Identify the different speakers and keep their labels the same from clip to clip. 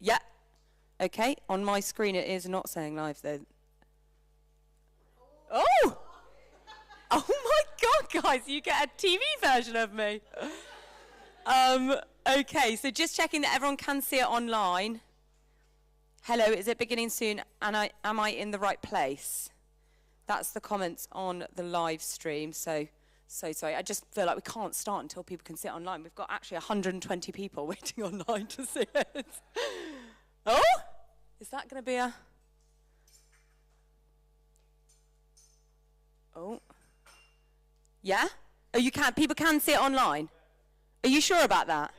Speaker 1: Yeah. Okay, on my screen it is not saying live though. Oh! Oh my God, guys, you get a TV version of me. Okay, so just checking that everyone can see it online. Hello, is it beginning soon? And am I in the right place? That's the comments on the live stream, so sorry. I just feel like we can't start until people can see it online. We've got actually 120 people waiting online to see it. Oh, is that going to be a... Oh. Yeah? Oh, you can, people can see it online? Are you sure about that?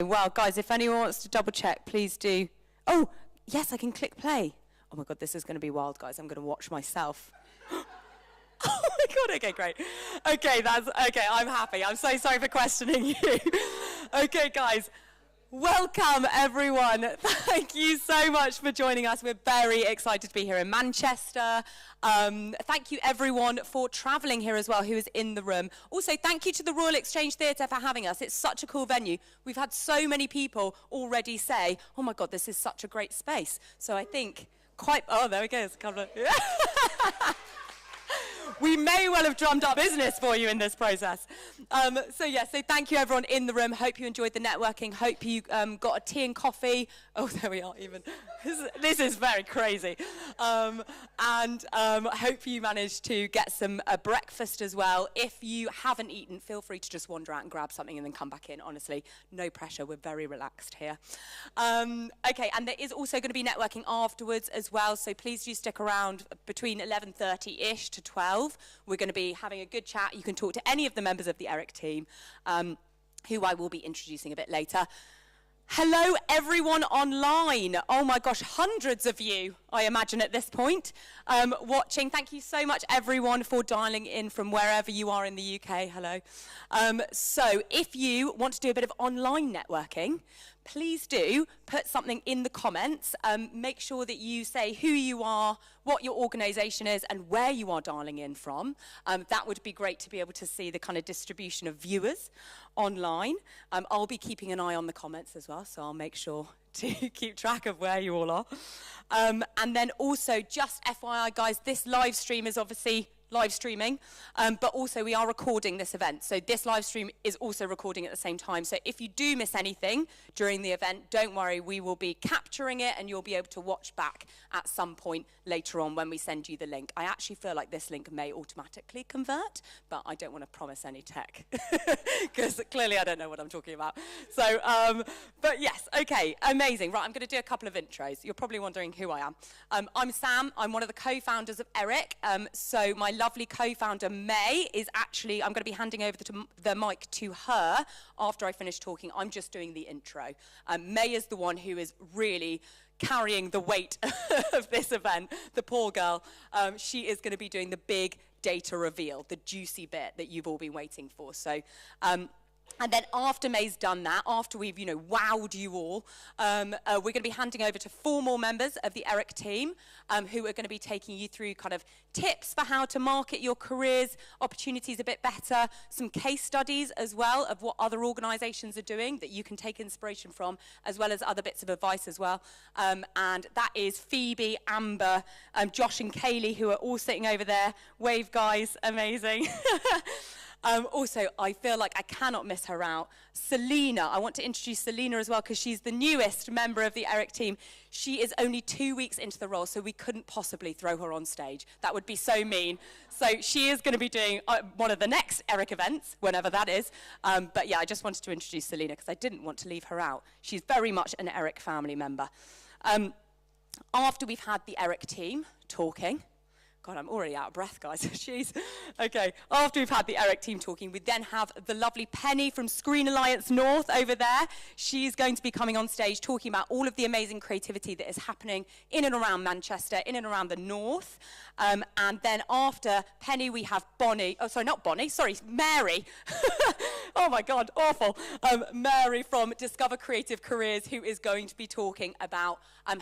Speaker 1: Well, guys, if anyone wants to double check, please do. Oh, yes, I can click play. Oh my God, this is going to be wild, guys. I'm going to watch myself. Oh my God, okay, great. Okay, I'm happy. I'm so sorry for questioning you. Okay, guys. Welcome, everyone. Thank you so much for joining us. We're very excited to be here in Manchester. Thank you, everyone, for travelling here as well, who is in the room. Also, thank you to the Royal Exchange Theatre for having us. It's such a cool venue. We've had so many people already say, oh my God, this is such a great space. So I think oh, there we go. It's kind of we may well have drummed up business for you in this process. So thank you everyone in the room. Hope you enjoyed the networking. Hope you got a tea and coffee. Oh, there we are even. This is very crazy. And hope you managed to get some breakfast as well. If you haven't eaten, feel free to just wander out and grab something and then come back in. Honestly, no pressure. We're very relaxed here. Okay, and there is also going to be networking afterwards as well. So please do stick around between 11:30-ish to 12. We're going to be having a good chat. You can talk to any of the members of the ERIC team, who I will be introducing a bit later. Hello, everyone online. Oh my gosh, hundreds of you, I imagine, at this point, watching. Thank you so much, everyone, for dialing in from wherever you are in the UK. Hello. So if you want to do a bit of online networking, please do put something in the comments. Make sure that you say who you are, what your organisation is, and where you are dialing in from. That would be great to be able to see the kind of distribution of viewers online. I'll be keeping an eye on the comments as well, so I'll make sure to keep track of where you all are. And then also, just FYI, guys, this live stream is obviously live streaming, but also we are recording this event. So this live stream is also recording at the same time. So if you do miss anything during the event, don't worry, we will be capturing it and you'll be able to watch back at some point later on when we send you the link. I actually feel like this link may automatically convert, but I don't want to promise any tech because clearly I don't know what I'm talking about. So, but yes, okay, amazing. Right, I'm going to do a couple of intros. You're probably wondering who I am. I'm Sam. I'm one of the co-founders of ERIC. So my lovely co-founder, May, is actually, I'm going to be handing over the mic to her after I finish talking. I'm just doing the intro. May is the one who is really carrying the weight of this event, the poor girl. She is going to be doing the big data reveal, the juicy bit that you've all been waiting for. So, and then after May's done that, after we've, wowed you all, we're going to be handing over to 4 more members of the ERIC team who are going to be taking you through kind of tips for how to market your careers, opportunities a bit better, some case studies as well of what other organisations are doing that you can take inspiration from, as well as other bits of advice as well. And that is Phoebe, Amber, Josh and Kaylee, who are all sitting over there. Wave, guys, amazing. Also, I feel like I cannot miss her out. Selena, I want to introduce Selena as well because she's the newest member of the ERIC team. She is only 2 weeks into the role, so we couldn't possibly throw her on stage. That would be so mean. So she is going to be doing one of the next ERIC events, whenever that is. But yeah, I just wanted to introduce Selena because I didn't want to leave her out. She's very much an ERIC family member. After we've had the ERIC team talking, God, I'm already out of breath, guys. Jeez. Okay, after we've had the ERIC team talking, we then have the lovely Penny from Screen Alliance North over there. She's going to be coming on stage talking about all of the amazing creativity that is happening in and around Manchester, in and around the North. And then after Penny, we have Bonnie. Oh, sorry, not Bonnie. Sorry, Mary. Oh, my God, awful. Mary from Discover Creative Careers, who is going to be talking about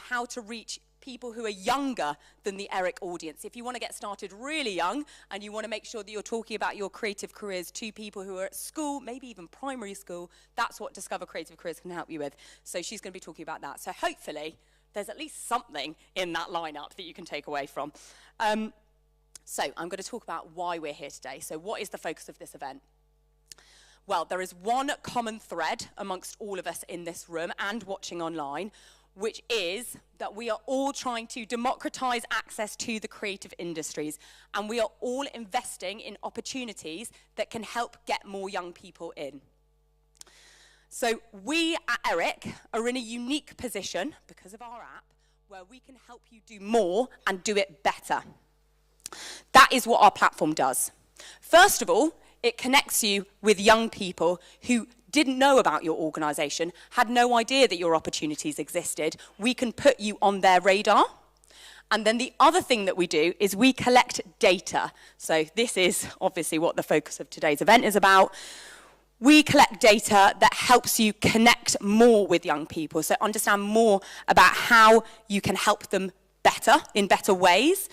Speaker 1: how to reach people who are younger than the ERIC audience. If you want to get started really young and you want to make sure that you're talking about your creative careers to people who are at school, maybe even primary school, that's what Discover Creative Careers can help you with. So she's going to be talking about that. So hopefully there's at least something in that lineup that you can take away from. So I'm going to talk about why we're here today. So what is the focus of this event? Well, there is one common thread amongst all of us in this room and watching online, which is that we are all trying to democratize access to the creative industries, and we are all investing in opportunities that can help get more young people in. So we at ERIC are in a unique position, because of our app, where we can help you do more and do it better. That is what our platform does. First of all, it connects you with young people who didn't know about your organisation, had no idea that your opportunities existed. We can put you on their radar. And then the other thing that we do is we collect data. So this is obviously what the focus of today's event is about. We collect data that helps you connect more with young people, so understand more about how you can help them better, in better ways,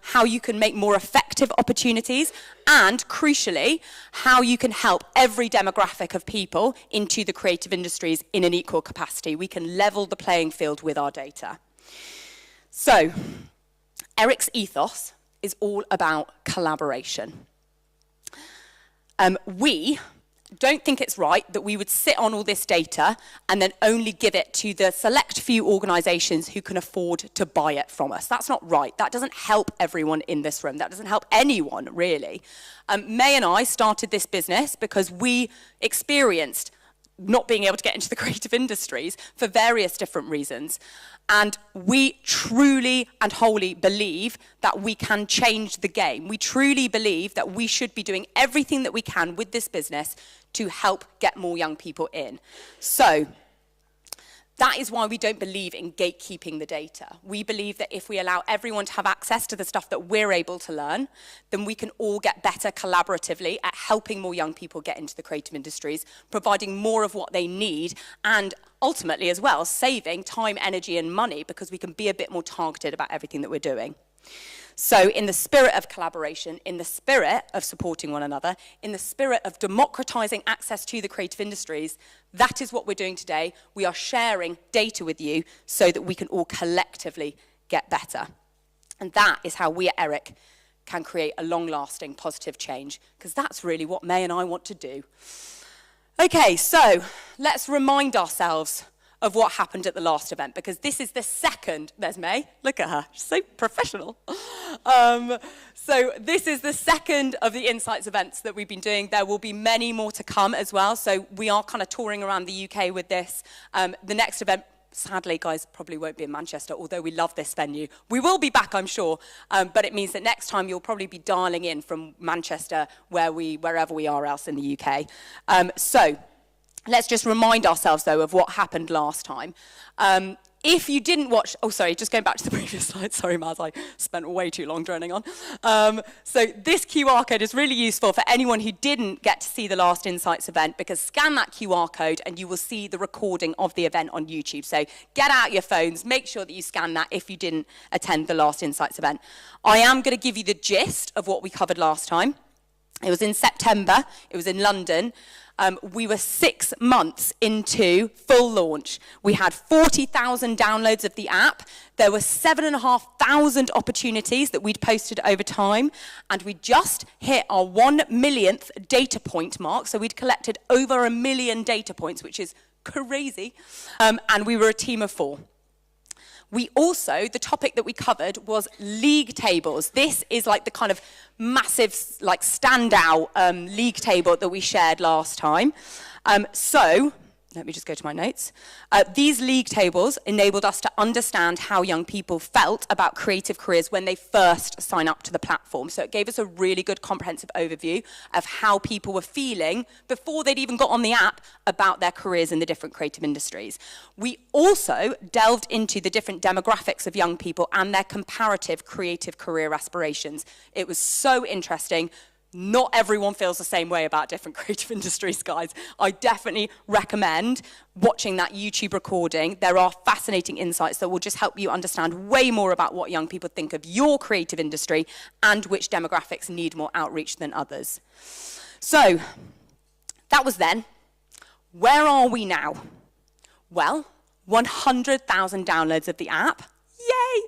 Speaker 1: how you can make more effective opportunities, and crucially, how you can help every demographic of people into the creative industries in an equal capacity. We can level the playing field with our data. So, ERIC's ethos is all about collaboration. We don't think it's right that we would sit on all this data and then only give it to the select few organisations who can afford to buy it from us. That's not right. That doesn't help everyone in this room. That doesn't help anyone, really. May and I started this business because we experienced not being able to get into the creative industries for various different reasons. And we truly and wholly believe that we can change the game. We truly believe that we should be doing everything that we can with this business to help get more young people in. So that is why we don't believe in gatekeeping the data. We believe that if we allow everyone to have access to the stuff that we're able to learn, then we can all get better collaboratively at helping more young people get into the creative industries, providing more of what they need, and ultimately as well, saving time, energy, and money, because we can be a bit more targeted about everything that we're doing. So in the spirit of collaboration, in the spirit of supporting one another, in the spirit of democratizing access to the creative industries, that is what we're doing today. We are sharing data with you so that we can all collectively get better. And that is how we at ERIC can create a long-lasting positive change, because that's really what May and I want to do. Okay, so let's remind ourselves of what happened at the last event, because this is the second, there's May, look at her, she's so professional. So this is the second of the Insights events that we've been doing. There will be many more to come as well, so we are kind of touring around the UK with this. The next event, sadly, guys, probably won't be in Manchester, although we love this venue. We will be back, I'm sure, but it means that next time you'll probably be dialing in from Manchester, wherever we are else in the UK. So let's just remind ourselves, though, of what happened last time. If you didn't watch, oh, sorry, just going back to the previous slide. Sorry, Maz, I spent way too long droning on. So this QR code is really useful for anyone who didn't get to see the last Insights event, because scan that QR code and you will see the recording of the event on YouTube. So get out your phones, make sure that you scan that if you didn't attend the last Insights event. I am going to give you the gist of what we covered last time. It was in September, it was in London. We were 6 months into full launch. We had 40,000 downloads of the app. There were 7,500 opportunities that we'd posted over time. And we just hit our 1 millionth data point mark. So we'd collected over 1 million data points, which is crazy. And we were a team of 4. We also, the topic that we covered was league tables. This is like the kind of massive, like standout league table that we shared last time. So let me just go to my notes. These league tables enabled us to understand how young people felt about creative careers when they first sign up to the platform. So it gave us a really good comprehensive overview of how people were feeling before they'd even got on the app about their careers in the different creative industries. We also delved into the different demographics of young people and their comparative creative career aspirations. It was so interesting. Not everyone feels the same way about different creative industries, guys. I definitely recommend watching that YouTube recording. There are fascinating insights that will just help you understand way more about what young people think of your creative industry and which demographics need more outreach than others. So, that was then. Where are we now? Well, 100,000 downloads of the app. Yay!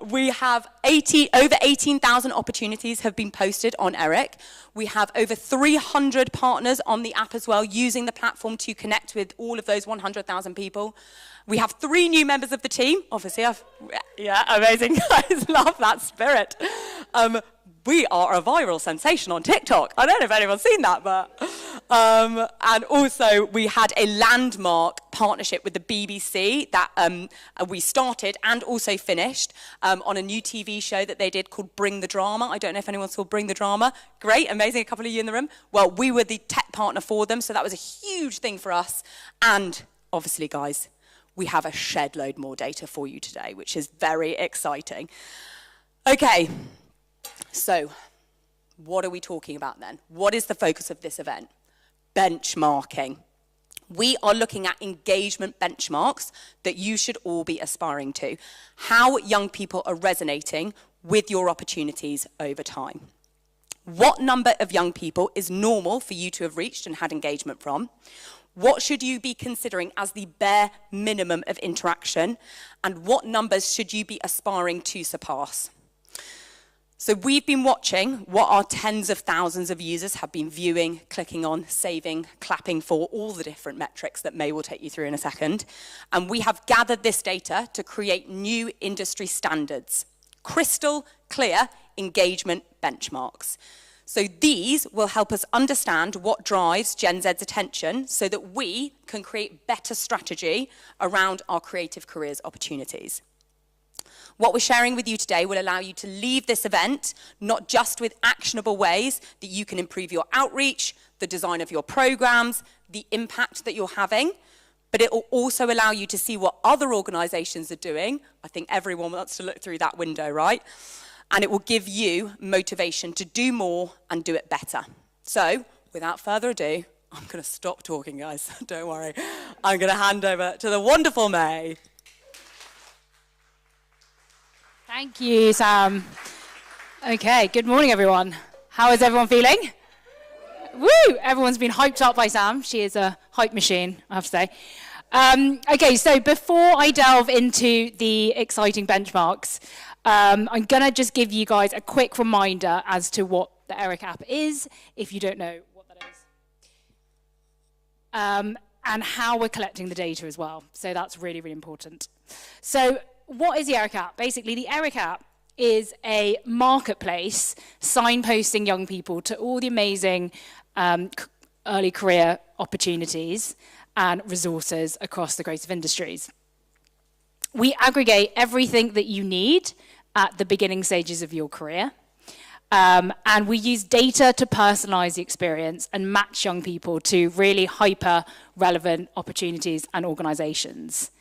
Speaker 1: We have over 18,000 opportunities have been posted on Eric. We have over 300 partners on the app as well, using the platform to connect with all of those 100,000 people. We have 3 new members of the team. Obviously, yeah, amazing, guys. Love that spirit. We are a viral sensation on TikTok. I don't know if anyone's seen that, but... and also, we had a landmark partnership with the BBC that we started and also finished on a new TV show that they did called Bring the Drama. I don't know if anyone saw Bring the Drama. Great, amazing, a couple of you in the room. Well, we were the tech partner for them, so that was a huge thing for us. And obviously, guys, we have a shed load more data for you today, which is very exciting. Okay. So, what are we talking about then? What is the focus of this event? Benchmarking. We are looking at engagement benchmarks that you should all be aspiring to. How young people are resonating with your opportunities over time. What number of young people is normal for you to have reached and had engagement from? What should you be considering as the bare minimum of interaction? And what numbers should you be aspiring to surpass? So we've been watching what our tens of thousands of users have been viewing, clicking on, saving, clapping for, all the different metrics that May will take you through in a second. And we have gathered this data to create new industry standards, crystal clear engagement benchmarks. So these will help us understand what drives Gen Z's attention so that we can create better strategy around our creative careers opportunities. What we're sharing with you today will allow you to leave this event not just with actionable ways that you can improve your outreach, the design of your programs, the impact that you're having, but it will also allow you to see what other organizations are doing. I think everyone wants to look through that window, right? And it will give you motivation to do more and do it better. So, without further ado, I'm going to stop talking, guys. Don't worry. I'm going to hand over to the wonderful May.
Speaker 2: Thank you, Sam. Okay, good morning, everyone. How is everyone feeling? Woo! Everyone's been hyped up by Sam. She is a hype machine, I have to say. Okay, so before I delve into the exciting benchmarks, I'm going to just give you guys a quick reminder as to what the Eric app is, if you don't know what that is, and how we're collecting the data as well. So that's really, really important. So what is the Eric app? Basically, the Eric app is a marketplace signposting young people to all the amazing early career opportunities and resources across the creative industries. We aggregate everything that you need at the beginning stages of your career. And we use data to personalize the experience and match young people to really hyper-relevant opportunities and organizations.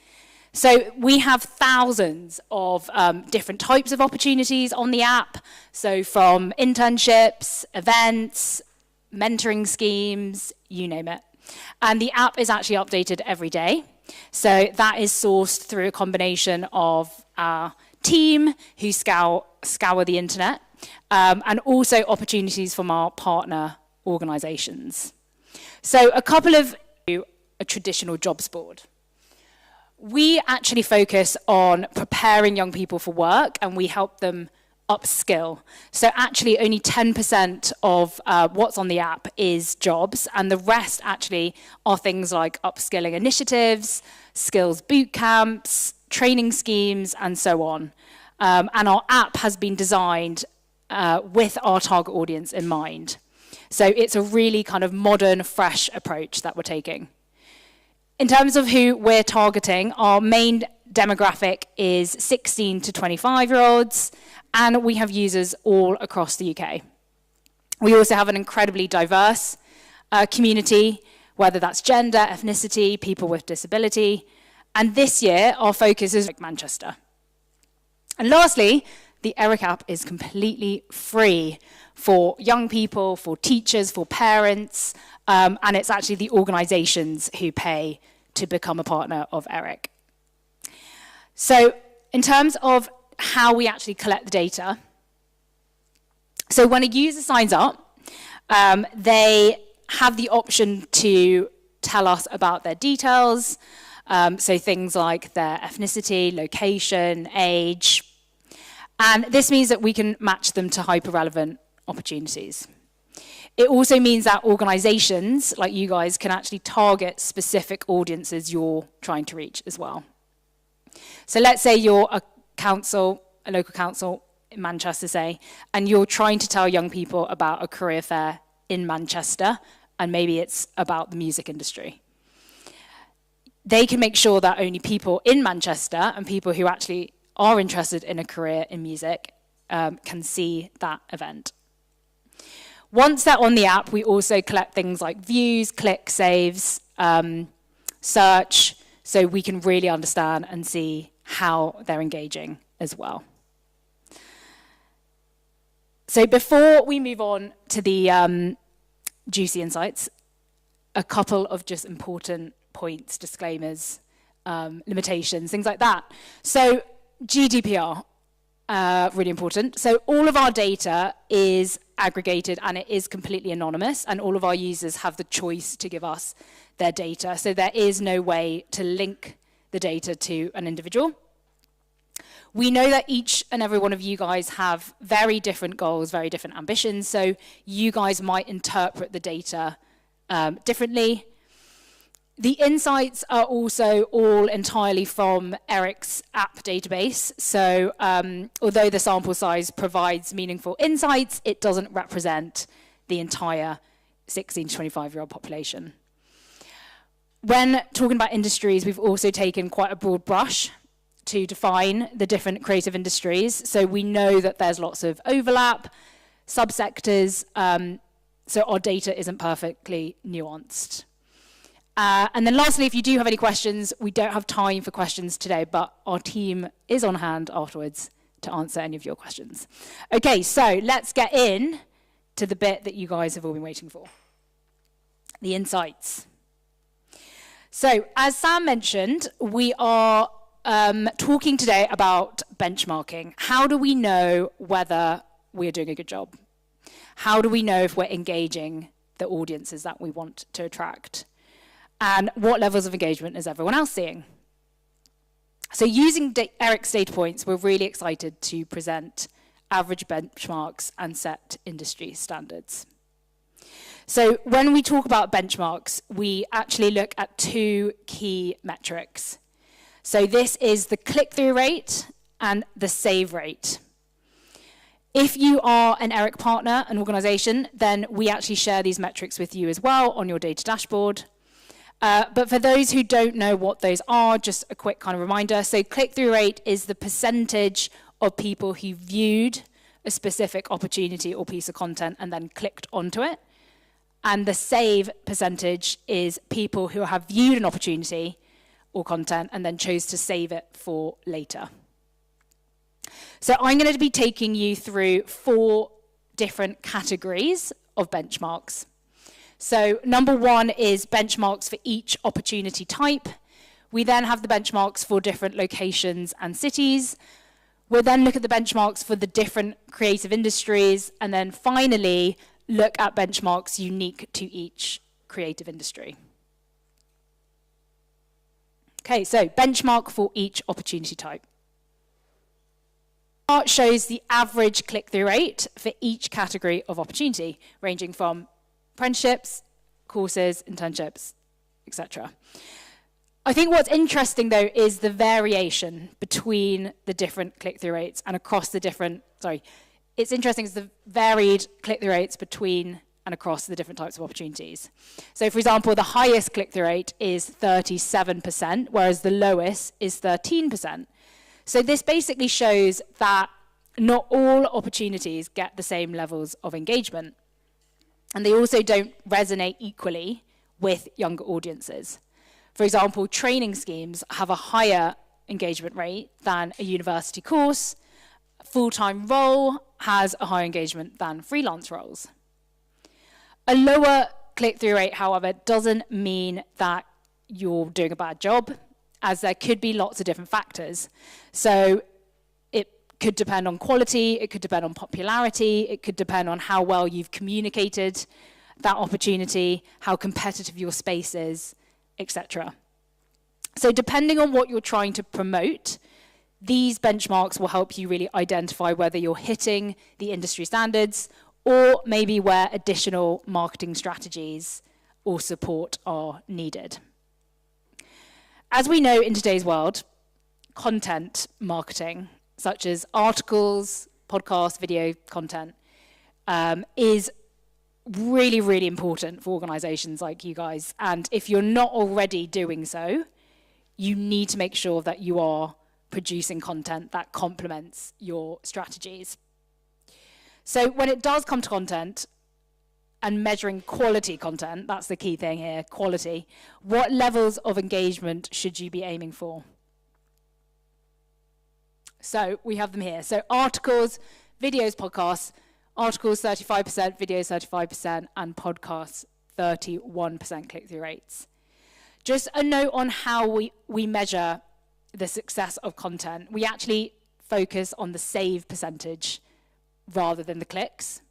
Speaker 2: So we have thousands of different types of opportunities on the app. So from internships, events, mentoring schemes, you name it. And the app is actually updated every day. So that is sourced through a combination of our team who scour the internet, and also opportunities from our partner organizations. So a couple of a traditional jobs board. We actually focus on preparing young people for work, and we help them upskill. So actually only 10% of what's on the app is jobs, and the rest actually are things like upskilling initiatives, skills boot camps, training schemes, and so on. And our app has been designed with our target audience in mind. So it's a really kind of modern, fresh approach that we're taking. In terms of who we're targeting, our main demographic is 16 to 25-year-olds, and we have users all across the UK. We also have an incredibly diverse community, whether that's gender, ethnicity, people with disability, and this year our focus is Manchester. And lastly, the Eric app is completely free, for young people, for teachers, for parents, and it's actually the organizations who pay to become a partner of ERIC. So in terms of how we actually collect the data, so when a user signs up, they have the option to tell us about their details, so things like their ethnicity, location, age, and this means that we can match them to hyper-relevant opportunities. It also means that organizations like you guys can actually target specific audiences you're trying to reach as well. So let's say you're a council, a local council in Manchester, say, and you're trying to tell young people about a career fair in Manchester, and maybe it's about the music industry. They can make sure that only people in Manchester and people who actually are interested in a career in music can see that event. Once they're on the app, we also collect things like views, click, saves, search, so we can really understand and see how they're engaging as well. So before we move on to the juicy insights, a couple of just important points, disclaimers, limitations, things like that. So GDPR, really important. So all of our data is aggregated and it is completely anonymous, and all of our users have the choice to give us their data. So there is no way to link the data to an individual. We know that each and every one of you guys have very different goals, very different ambitions, so you guys might interpret the data differently. The insights are also all entirely from ERIC's app database. So although the sample size provides meaningful insights, it doesn't represent the entire 16 to 25-year-old population. When talking about industries, we've also taken quite a broad brush to define the different creative industries. So we know that there's lots of overlap, subsectors, so our data isn't perfectly nuanced. And then lastly, if you do have any questions, we don't have time for questions today, but our team is on hand afterwards to answer any of your questions. Okay, so let's get in to the bit that you guys have all been waiting for, the insights. So as Sam mentioned, we are talking today about benchmarking. How do we know whether we're doing a good job? How do we know if we're engaging the audiences that we want to attract? And what levels of engagement is everyone else seeing? So using ERIC's data points, we're really excited to present average benchmarks and set industry standards. So when we talk about benchmarks, we actually look at two key metrics. So this is the click-through rate and the save rate. If you are an ERIC partner, an organization, then we actually share these metrics with you as well on your data dashboard. But for those who don't know what those are, just a quick kind of reminder. So click-through rate is the percentage of people who viewed a specific opportunity or piece of content and then clicked onto it. And the save percentage is people who have viewed an opportunity or content and then chose to save it for later. So I'm going to be taking you through 4 different categories of benchmarks. So number 1 is benchmarks for each opportunity type. We then have the benchmarks for different locations and cities. We'll then look at the benchmarks for the different creative industries, and then finally look at benchmarks unique to each creative industry. Okay, so benchmark for each opportunity type. The chart shows the average click-through rate for each category of opportunity, ranging from apprenticeships, courses, internships, etc. I think what's interesting, though, is the variation between the different click-through rates and across the different, it's interesting is the varied click-through rates between and across the different types of opportunities. So, for example, the highest click-through rate is 37%, whereas the lowest is 13%. So this basically shows that not all opportunities get the same levels of engagement. And they also don't resonate equally with younger audiences. For example, training schemes have a higher engagement rate than a university course. A full-time role has a higher engagement than freelance roles. A lower click-through rate, however, doesn't mean that you're doing a bad job, as there could be lots of different factors. So it could depend on quality, it could depend on popularity, it could depend on how well you've communicated that opportunity, how competitive your space is, etc. So depending on what you're trying to promote, these benchmarks will help you really identify whether you're hitting the industry standards or maybe where additional marketing strategies or support are needed. As we know in today's world, content marketing, such as articles, podcasts, video content, is really, really important for organizations like you guys. And if you're not already doing so, you need to make sure that you are producing content that complements your strategies. So when it does come to content and measuring quality content, that's the key thing here, quality, what levels of engagement should you be aiming for? So we have them here. So articles, videos, podcasts, articles 35%, videos 35%, and podcasts 31% click-through rates. Just a note on how we measure the success of content. We actually focus on the save percentage rather than the clicks,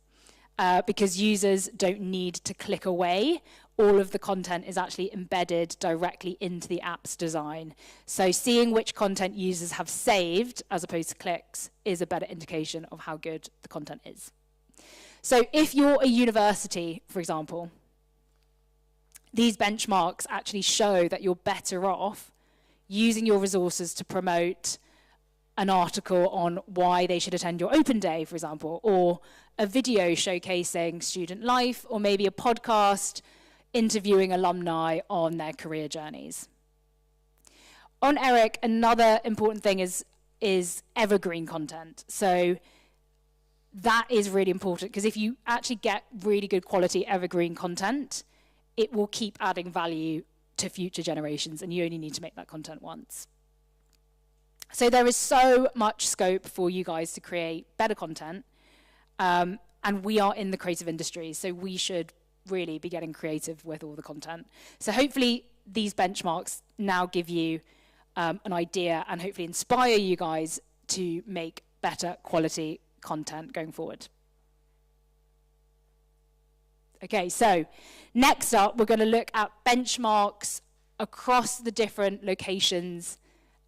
Speaker 2: because users don't need to click away. All of the content is actually embedded directly into the app's design. So seeing which content users have saved as opposed to clicks is a better indication of how good the content is. So if you're a university, for example, these benchmarks actually show that you're better off using your resources to promote an article on why they should attend your open day, for example, or a video showcasing student life, or maybe a podcast interviewing alumni on their career journeys. On ERIC, another important thing is evergreen content. So that is really important, because if you actually get really good quality evergreen content, it will keep adding value to future generations, and you only need to make that content once. So there is so much scope for you guys to create better content, and we are in the creative industry, so we should really be getting creative with all the content. So hopefully these benchmarks now give you an idea and hopefully inspire you guys to make better quality content going forward. Okay, so next up, we're going to look at benchmarks across the different locations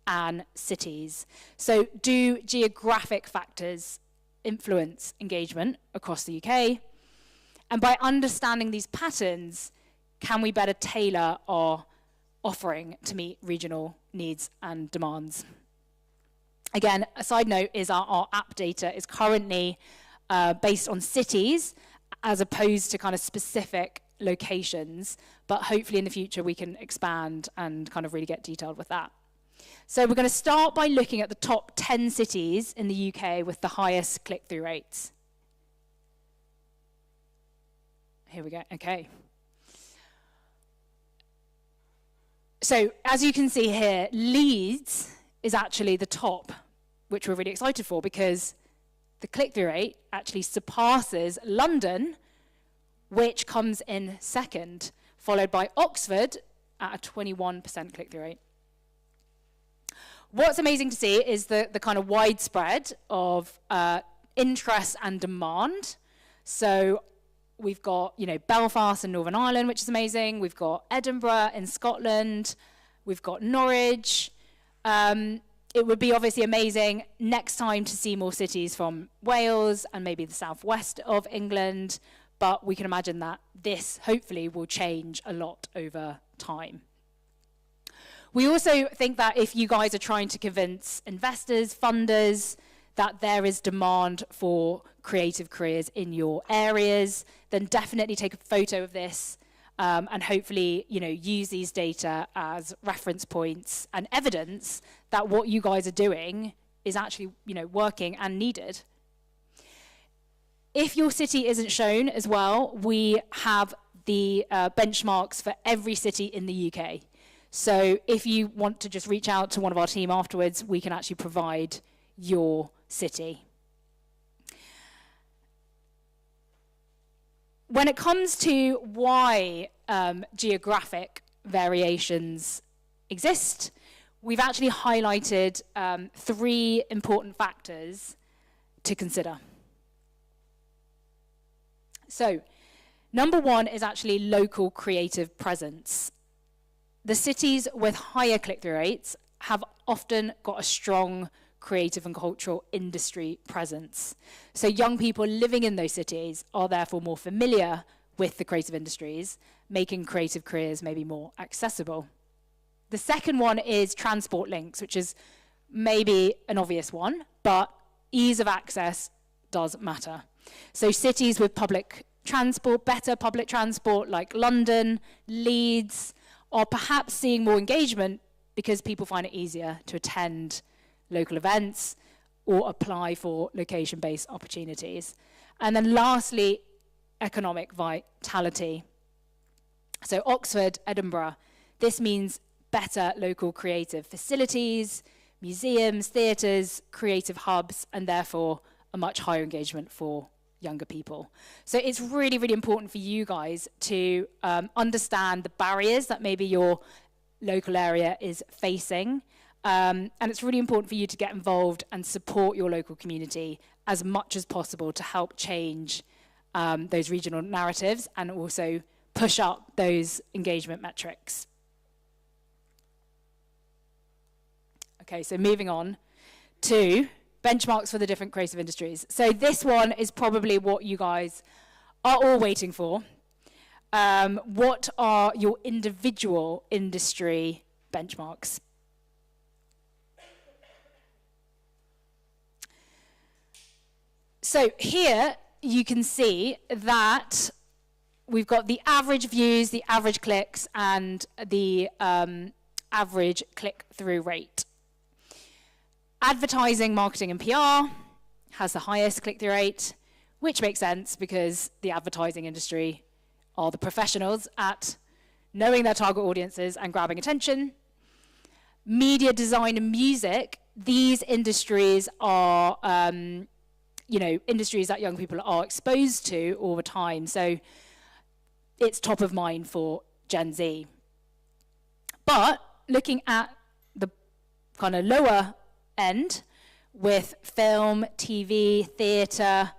Speaker 2: and cities. So do geographic factors influence engagement across the UK? And by understanding these patterns, can we better tailor our offering to meet regional needs and demands? Again, a side note is our app data is currently based on cities as opposed to kind of specific locations, but hopefully in the future we can expand and kind of really get detailed with that. So we're going to start by looking at the top 10 cities in the UK with the highest click-through rates. Here we go, okay. So as you can see here, Leeds is actually the top, which we're really excited for, because the click-through rate actually surpasses London, which comes in second, followed by Oxford at a 21% click-through rate. What's amazing to see is the kind of widespread of interest and demand. So we've got, Belfast in Northern Ireland, which is amazing. We've got Edinburgh in Scotland. We've got Norwich. It would be obviously amazing next time to see more cities from Wales and maybe the southwest of England, but we can imagine that this hopefully will change a lot over time. We also think that if you guys are trying to convince investors, funders, that there is demand for creative careers in your areas, then definitely take a photo of this and hopefully, use these data as reference points and evidence that what you guys are doing is actually, working and needed. If your city isn't shown as well, we have the benchmarks for every city in the UK. So if you want to just reach out to one of our team afterwards, we can actually provide your city. When it comes to why geographic variations exist, we've actually highlighted 3 important factors to consider. So, number 1 is actually local creative presence. The cities with higher click-through rates have often got a strong creative and cultural industry presence. So young people living in those cities are therefore more familiar with the creative industries, making creative careers maybe more accessible. The second one is transport links, which is maybe an obvious one, but ease of access does matter. So cities with public transport, better public transport like London, Leeds, are perhaps seeing more engagement because people find it easier to attend local events or apply for location-based opportunities. And then lastly, economic vitality. So Oxford, Edinburgh, this means better local creative facilities, museums, theatres, creative hubs, and therefore a much higher engagement for younger people. So it's really, really important for you guys to understand the barriers that maybe your local area is facing. And it's really important for you to get involved and support your local community as much as possible to help change those regional narratives and also push up those engagement metrics. Okay, so moving on to benchmarks for the different creative industries. So this one is probably what you guys are all waiting for. What are your individual industry benchmarks? So here you can see that we've got the average views, the average clicks, and the average click-through rate. Advertising, marketing, and PR has the highest click-through rate, which makes sense because the advertising industry are the professionals at knowing their target audiences and grabbing attention. Media, design, and music, these industries are industries that young people are exposed to all the time. So it's top of mind for Gen Z. But looking at the kind of lower end with film, TV, theatre,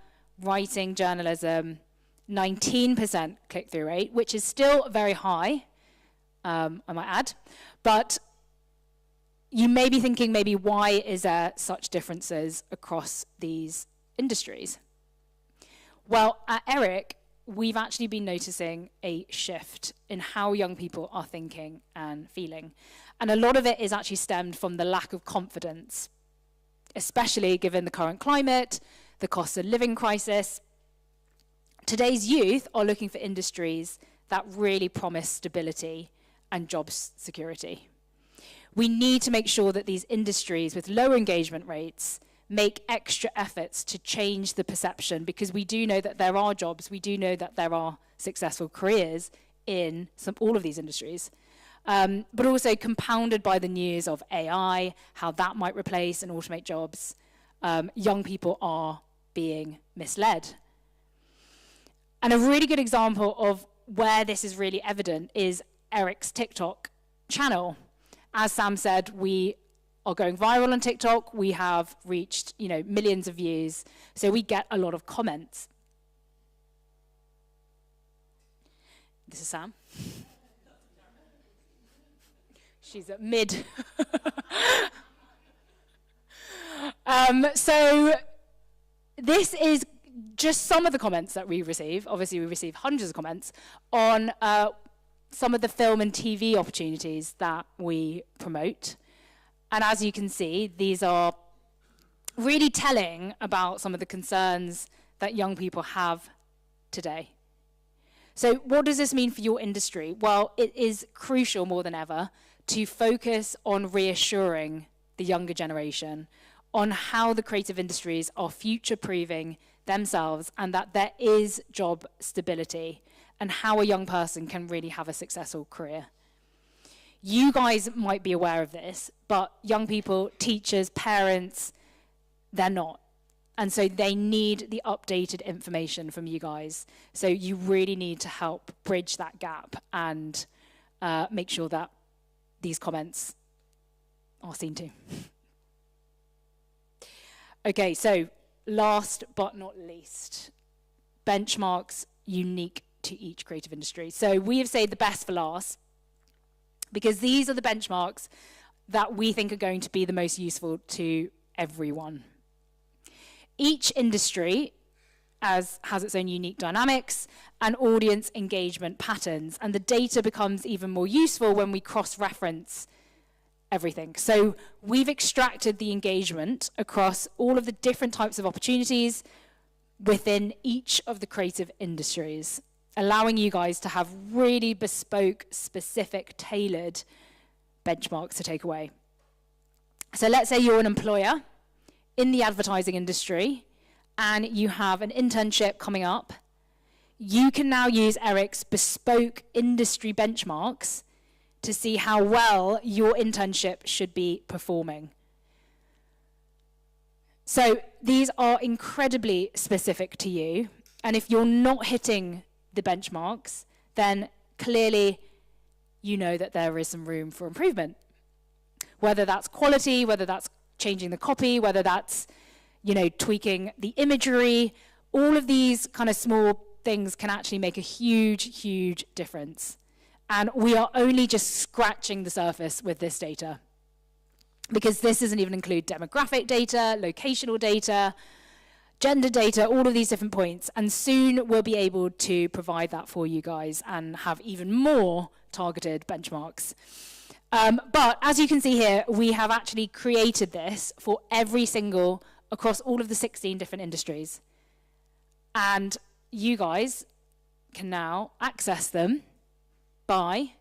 Speaker 2: writing, journalism, 19% click-through rate, which is still very high, I might add. But you may be thinking maybe why is there such differences across these industries? Well, at Eric, we've actually been noticing a shift in how young people are thinking and feeling. And a lot of it is actually stemmed from the lack of confidence, especially given the current climate, the cost of living crisis. Today's youth are looking for industries that really promise stability and job security. We need to make sure that these industries with lower engagement rates make extra efforts to change the perception, because we do know that there are jobs, we do know that there are successful careers in all of these industries. But also compounded by the news of AI, how that might replace and automate jobs, young people are being misled. And a really good example of where this is really evident is Eric's TikTok channel. As Sam said, we are going viral on TikTok. We have reached, millions of views. So we get a lot of comments. This is Sam. She's at mid. So this is just some of the comments that we receive. Obviously, we receive hundreds of comments on some of the film and TV opportunities that we promote. And as you can see, these are really telling about some of the concerns that young people have today. So what does this mean for your industry? Well, it is crucial more than ever to focus on reassuring the younger generation on how the creative industries are future-proofing themselves and that there is job stability and how a young person can really have a successful career. You guys might be aware of this, but young people, teachers, parents, they're not. And so they need the updated information from you guys. So you really need to help bridge that gap and make sure that these comments are seen to. Okay, so last but not least, benchmarks unique to each creative industry. So we have saved the best for last because these are the benchmarks that we think are going to be the most useful to everyone. Each industry has its own unique dynamics and audience engagement patterns, and the data becomes even more useful when we cross-reference everything. So we've extracted the engagement across all of the different types of opportunities within each of the creative industries, allowing you guys to have really bespoke, specific, tailored benchmarks to take away. So let's say you're an employer in the advertising industry and you have an internship coming up. You can now use Eric's bespoke industry benchmarks to see how well your internship should be performing. So these are incredibly specific to you, and if you're not hitting the benchmarks, then clearly you know that there is some room for improvement. Whether that's quality, whether that's changing the copy, whether that's, tweaking the imagery, all of these kind of small things can actually make a huge, huge difference. And we are only just scratching the surface with this data, because this doesn't even include demographic data, locational data, gender data, all of these different points. And soon we'll be able to provide that for you guys and have even more targeted benchmarks. But as you can see here, we have actually created this for every single, across all of the 16 different industries. And you guys can now access them by,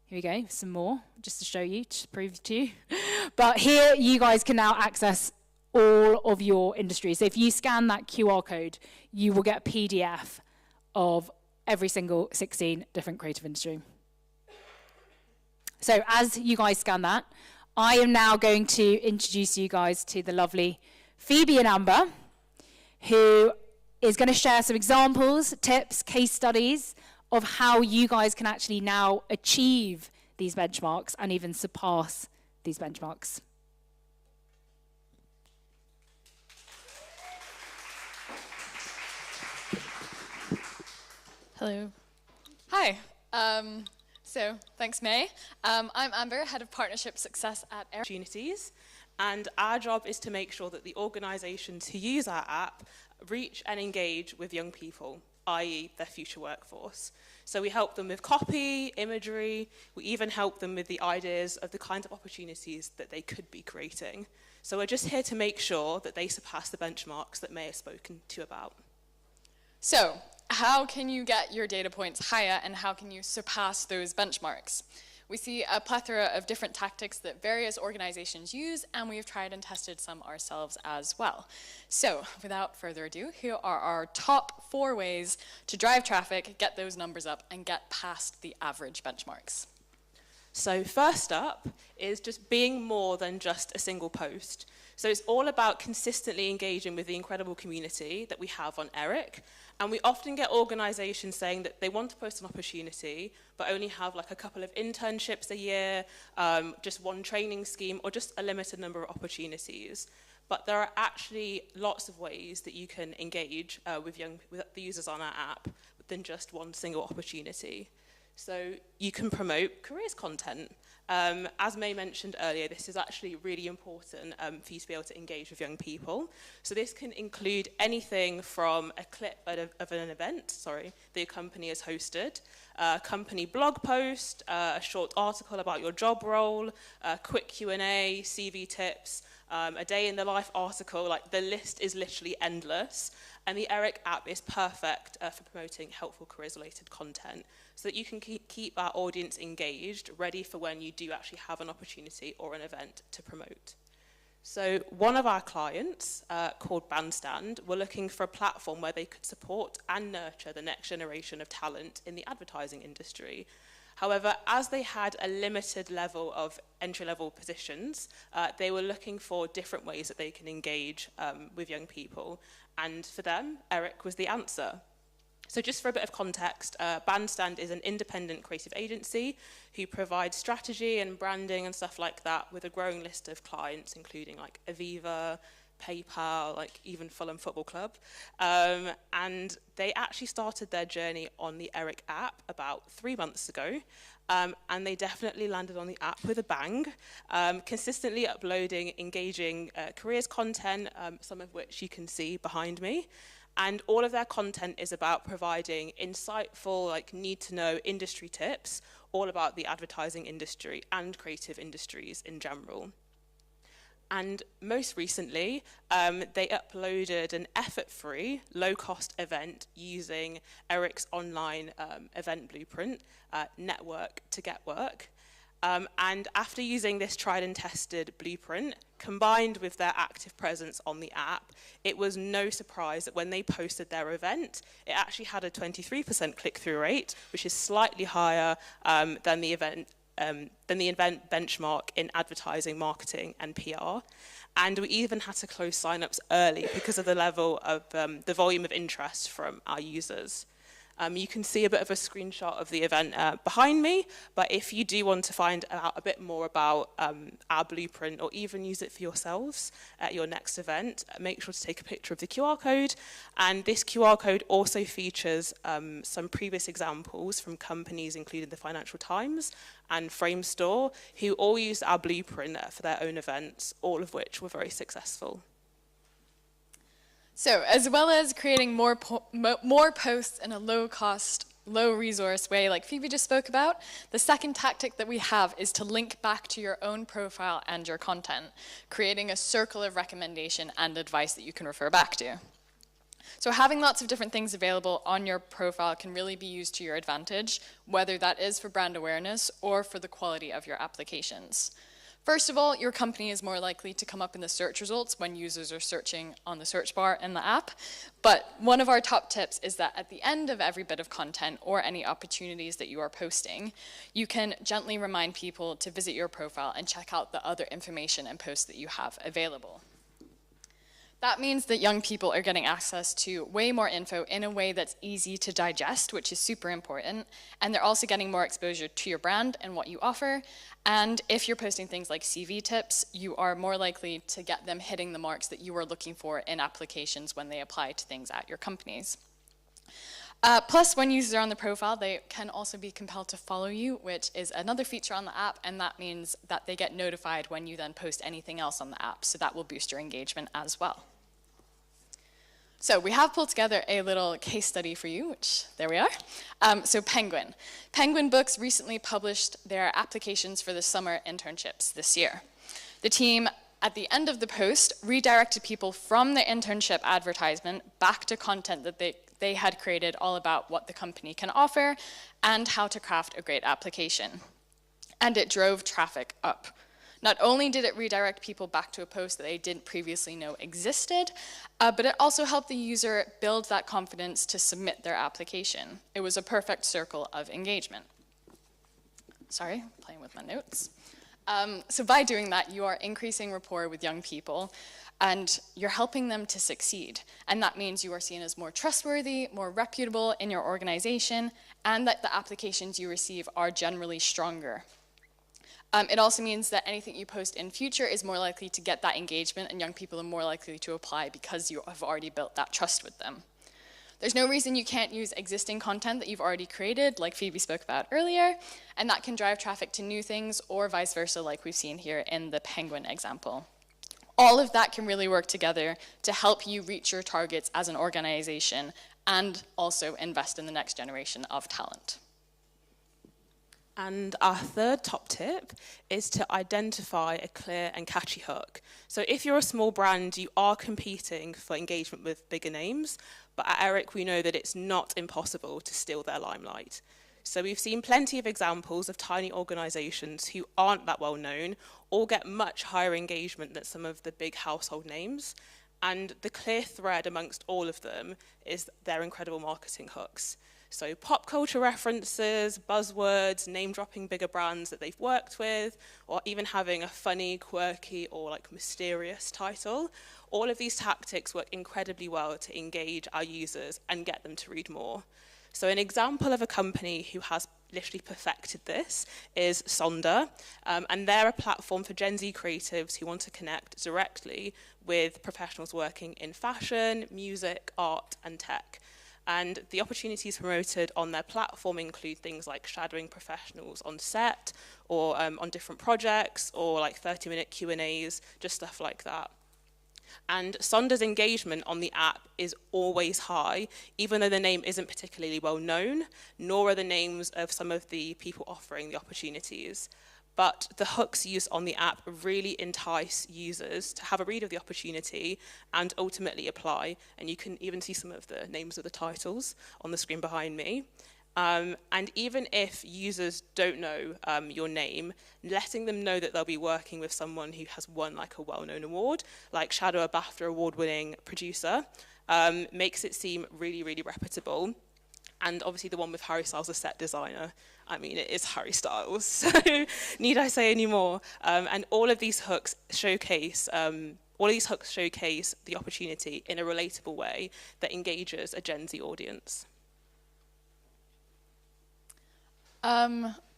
Speaker 2: here we go, some more, just to show you, to prove to you. But here you guys can now access all of your industries. So if you scan that QR code, you will get a PDF of every single 16 different creative industry. So as you guys scan that, I am now going to introduce you guys to the lovely Phoebe and Amber, who is going to share some examples, tips, case studies of how you guys can actually now achieve these benchmarks and even surpass these benchmarks.
Speaker 3: Hello. Hi. So thanks, May. I'm Amber, Head of Partnership Success at Eric.
Speaker 4: Opportunities, and our job is to make sure that the organisations who use our app reach and engage with young people, i.e. their future workforce. So we help them with copy, imagery, we even help them with the ideas of the kinds of opportunities that they could be creating. So we're just here to make sure that they surpass the benchmarks that May has spoken to you about.
Speaker 3: So, how can you get your data points higher and how can you surpass those benchmarks? We see a plethora of different tactics that various organizations use, and we've tried and tested some ourselves as well. So, without further ado, here are our top 4 ways to drive traffic, get those numbers up, and get past the average benchmarks.
Speaker 4: So first up is just being more than just a single post. So it's all about consistently engaging with the incredible community that we have on Eric. And we often get organizations saying that they want to post an opportunity, but only have like a couple of internships a year, just one training scheme, or just a limited number of opportunities. But there are actually lots of ways that you can engage with the users on our app than just one single opportunity. So you can promote careers content. As May mentioned earlier, this is actually really important for you to be able to engage with young people. So this can include anything from a clip of an event, that your company has hosted, a company blog post, a short article about your job role, a quick Q&A, CV tips, a day in the life article. Like, the list is literally endless. And the Eric app is perfect for promoting helpful careers-related content so that you can keep our audience engaged, ready for when you do actually have an opportunity or an event to promote. So one of our clients, called Bandstand, were looking for a platform where they could support and nurture the next generation of talent in the advertising industry. However, as they had a limited level of entry-level positions, they were looking for different ways that they can engage with young people. And for them, Eric was the answer. So just for a bit of context, Bandstand is an independent creative agency who provides strategy and branding and stuff like that with a growing list of clients, including like Aviva, PayPal, like even Fulham Football Club. And they actually started their journey on the Eric app about 3 months ago. And they definitely landed on the app with a bang, consistently uploading engaging careers content, some of which you can see behind me. And all of their content is about providing insightful, like need-to-know industry tips, all about the advertising industry and creative industries in general. And most recently, they uploaded an effort-free, low-cost event using Eric's online event blueprint, Network to Get Work. And after using this tried and tested blueprint, combined with their active presence on the app, it was no surprise that when they posted their event, it actually had a 23% click-through rate, which is slightly higher than the event benchmark in advertising, marketing, and PR. And we even had to close signups early because of the level of the volume of interest from our users. You can see a bit of a screenshot of the event behind me, but if you do want to find out a bit more about our blueprint or even use it for yourselves at your next event, make sure to take a picture of the QR code. And this QR code also features some previous examples from companies including the Financial Times and Framestore, who all used our blueprint for their own events, all of which were very successful.
Speaker 3: So, as well as creating more posts in a low-cost, low-resource way like Phoebe just spoke about, the second tactic that we have is to link back to your own profile and your content, creating a circle of recommendation and advice that you can refer back to. So having lots of different things available on your profile can really be used to your advantage, whether that is for brand awareness or for the quality of your applications. First of all, your company is more likely to come up in the search results when users are searching on the search bar in the app. But one of our top tips is that at the end of every bit of content or any opportunities that you are posting, you can gently remind people to visit your profile and check out the other information and posts that you have available. That means that young people are getting access to way more info in a way that's easy to digest, which is super important. And they're also getting more exposure to your brand and what you offer. And if you're posting things like CV tips, you are more likely to get them hitting the marks that you are looking for in applications when they apply to things at your companies. Plus, when users are on the profile, they can also be compelled to follow you, which is another feature on the app, and that means that they get notified when you then post anything else on the app, so that will boost your engagement as well. So we have pulled together a little case study for you, which, there we are. So Penguin. Penguin Books recently published their applications for the summer internships this year. The team, at the end of the post, redirected people from the internship advertisement back to content that they had created all about what the company can offer and how to craft a great application. And it drove traffic up. Not only did it redirect people back to a post that they didn't previously know existed, but it also helped the user build that confidence to submit their application. It was a perfect circle of engagement. Sorry, playing with my notes. So by doing that, you are increasing rapport with young people, and you're helping them to succeed. And that means you are seen as more trustworthy, more reputable in your organization, and that the applications you receive are generally stronger. It also means that anything you post in future is more likely to get that engagement, and young people are more likely to apply because you have already built that trust with them. There's no reason you can't use existing content that you've already created, like Phoebe spoke about earlier, and that can drive traffic to new things or vice versa, like we've seen here in the Penguin example. All of that can really work together to help you reach your targets as an organization and also invest in the next generation of talent.
Speaker 4: And our third top tip is to identify a clear and catchy hook. So if you're a small brand, you are competing for engagement with bigger names, but at Eric, we know that it's not impossible to steal their limelight. So we've seen plenty of examples of tiny organizations who aren't that well known or get much higher engagement than some of the big household names. And the clear thread amongst all of them is their incredible marketing hooks. So pop culture references, buzzwords, name-dropping bigger brands that they've worked with, or even having a funny, quirky, or like mysterious title. All of these tactics work incredibly well to engage our users and get them to read more. So an example of a company who has literally perfected this is Sonder, and they're a platform for Gen Z creatives who want to connect directly with professionals working in fashion, music, art, and tech. And the opportunities promoted on their platform include things like shadowing professionals on set, or on different projects, or like 30-minute Q&As, just stuff like that. And Sonder's engagement on the app is always high, even though the name isn't particularly well known, nor are the names of some of the people offering the opportunities. But the hooks used on the app really entice users to have a read of the opportunity and ultimately apply. And you can even see some of the names of the titles on the screen behind me. And even if users don't know your name, letting them know that they'll be working with someone who has won like a well-known award, like Shadow, a BAFTA award-winning producer, makes it seem really, really reputable. And obviously the one with Harry Styles, a set designer, I mean, it is Harry Styles, so need I say any more? And all of these hooks showcase the opportunity in a relatable way that engages a Gen Z audience.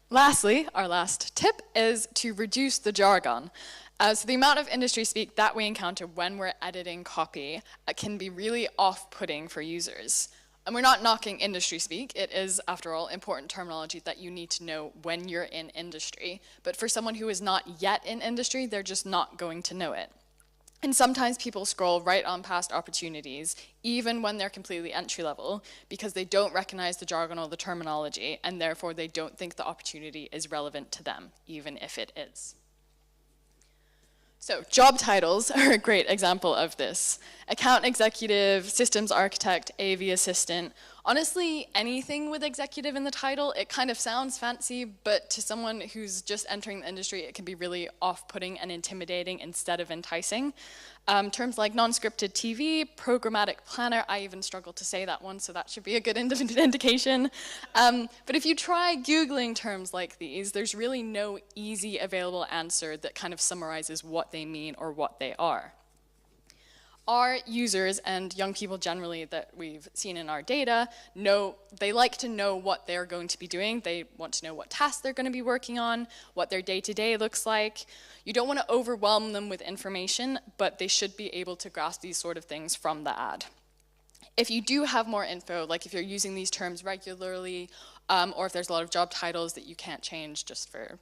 Speaker 3: Lastly, our last tip is to reduce the jargon. So the amount of industry speak that we encounter when we're editing copy can be really off-putting for users. And we're not knocking industry speak. It is, after all, important terminology that you need to know when you're in industry. But for someone who is not yet in industry, they're just not going to know it. And sometimes people scroll right on past opportunities, even when they're completely entry level, because they don't recognize the jargon or the terminology, and therefore they don't think the opportunity is relevant to them, even if it is. So job titles are a great example of this. Account executive, systems architect, AV assistant. Honestly, anything with executive in the title, it kind of sounds fancy, but to someone who's just entering the industry, it can be really off-putting and intimidating instead of enticing. Terms like non-scripted TV, programmatic planner, I even struggle to say that one, so that should be a good indication. But if you try Googling terms like these, there's really no easy available answer that kind of summarizes what they mean or what they are. Our users and young people generally that we've seen in our data they like to know what they're going to be doing. They want to know what tasks they're going to be working on, what their day-to-day looks like. You don't want to overwhelm them with information, but they should be able to grasp these sort of things from the ad. If you do have more info, like if you're using these terms regularly, or if there's a lot of job titles that you can't change just for,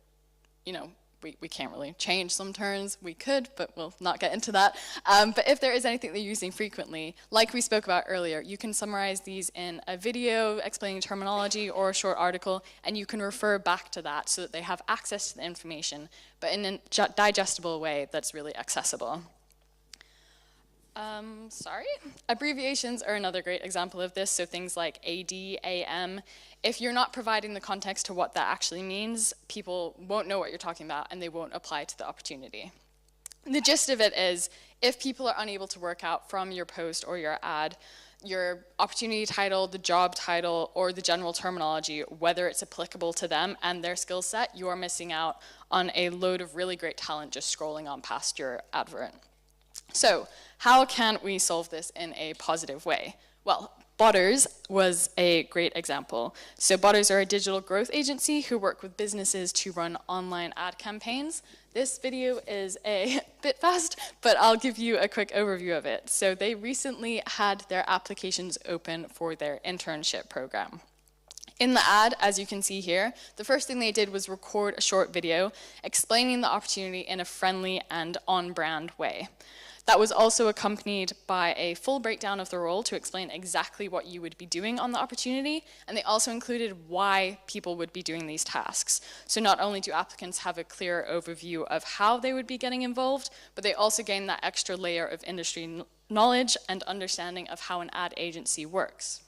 Speaker 3: we can't really change some terms. We could, but we'll not get into that. But if there is anything that you're using frequently, like we spoke about earlier, you can summarize these in a video explaining terminology or a short article, and you can refer back to that so that they have access to the information, but in a digestible way that's really accessible. Abbreviations are another great example of this, so things like AD, AM. If you're not providing the context to what that actually means, people won't know what you're talking about and they won't apply to the opportunity. The gist of it is, if people are unable to work out from your post or your ad, your opportunity title, the job title, or the general terminology, whether it's applicable to them and their skill set, you are missing out on a load of really great talent just scrolling on past your advert. So, how can we solve this in a positive way? Well, Botters was a great example. So Botters are a digital growth agency who work with businesses to run online ad campaigns. This video is a bit fast, but I'll give you a quick overview of it. So they recently had their applications open for their internship program. In the ad, as you can see here, the first thing they did was record a short video explaining the opportunity in a friendly and on-brand way. That was also accompanied by a full breakdown of the role to explain exactly what you would be doing on the opportunity, and they also included why people would be doing these tasks. So not only do applicants have a clear overview of how they would be getting involved, but they also gain that extra layer of industry knowledge and understanding of how an ad agency works.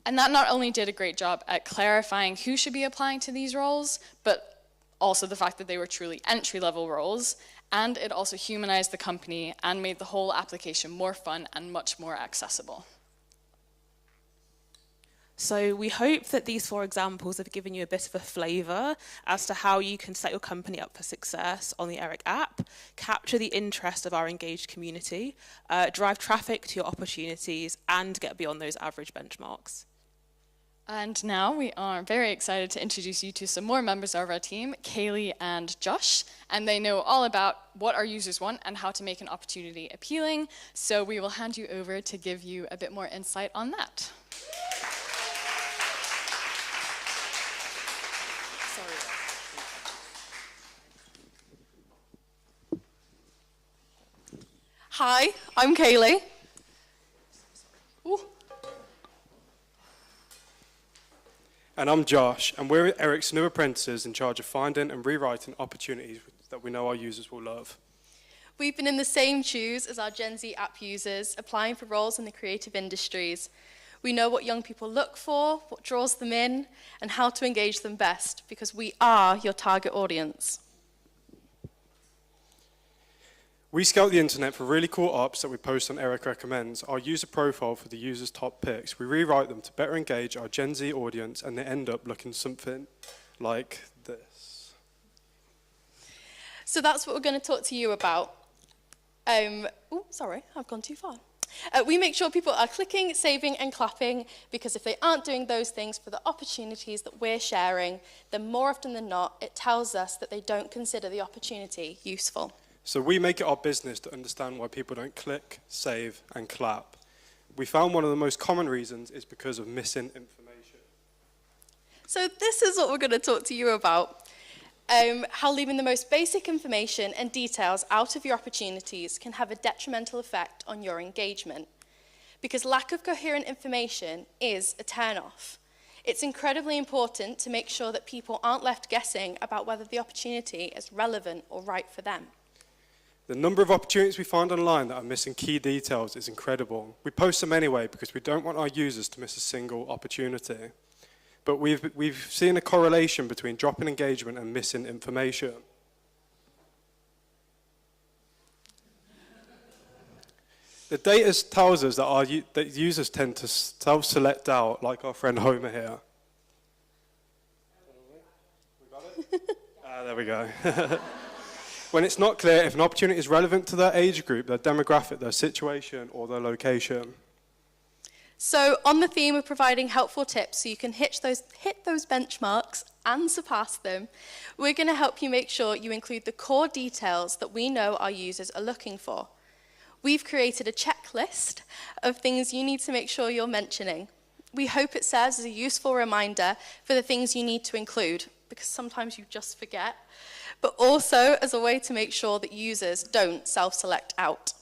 Speaker 3: And that not only did a great job at clarifying who should be applying to these roles, but also the fact that they were truly entry-level roles, and it also humanized the company and made the whole application more fun and much more accessible.
Speaker 4: So we hope that these 4 examples have given you a bit of a flavour as to how you can set your company up for success on the Eric app, capture the interest of our engaged community, drive traffic to your opportunities, and get beyond those average benchmarks.
Speaker 3: And now we are very excited to introduce you to some more members of our team, Kaylee and Josh, and they know all about what our users want and how to make an opportunity appealing. So we will hand you over to give you a bit more insight on that.
Speaker 5: Hi, I'm Kaylee. Ooh.
Speaker 6: And I'm Josh, and we're Eric's new apprentices in charge of finding and rewriting opportunities that we know our users will love.
Speaker 5: We've been in the same shoes as our Gen Z app users, applying for roles in the creative industries. We know what young people look for, what draws them in, and how to engage them best, because we are your target audience.
Speaker 6: We scout the internet for really cool ops that we post on Eric Recommends, our user profile for the user's top picks. We rewrite them to better engage our Gen Z audience, and they end up looking something like this.
Speaker 5: So that's what we're going to talk to you about. Sorry, I've gone too far. We make sure people are clicking, saving, and clapping, because if they aren't doing those things for the opportunities that we're sharing, then more often than not, it tells us that they don't consider the opportunity useful.
Speaker 6: So we make it our business to understand why people don't click, save, and clap. We found one of the most common reasons is because of missing information.
Speaker 5: So this is what we're going to talk to you about. How leaving the most basic information and details out of your opportunities can have a detrimental effect on your engagement. Because lack of coherent information is a turn-off. It's incredibly important to make sure that people aren't left guessing about whether the opportunity is relevant or right for them.
Speaker 6: The number of opportunities we find online that are missing key details is incredible. We post them anyway because we don't want our users to miss a single opportunity. But we've seen a correlation between dropping engagement and missing information. The data tells us that users tend to self-select out, like our friend Homer here. We got it? There we go. When it's not clear if an opportunity is relevant to their age group, their demographic, their situation, or their location.
Speaker 5: So on the theme of providing helpful tips so you can hit those benchmarks and surpass them, we're going to help you make sure you include the core details that we know our users are looking for. We've created a checklist of things you need to make sure you're mentioning. We hope it serves as a useful reminder for the things you need to include, because sometimes you just forget, but also as a way to make sure that users don't self-select out.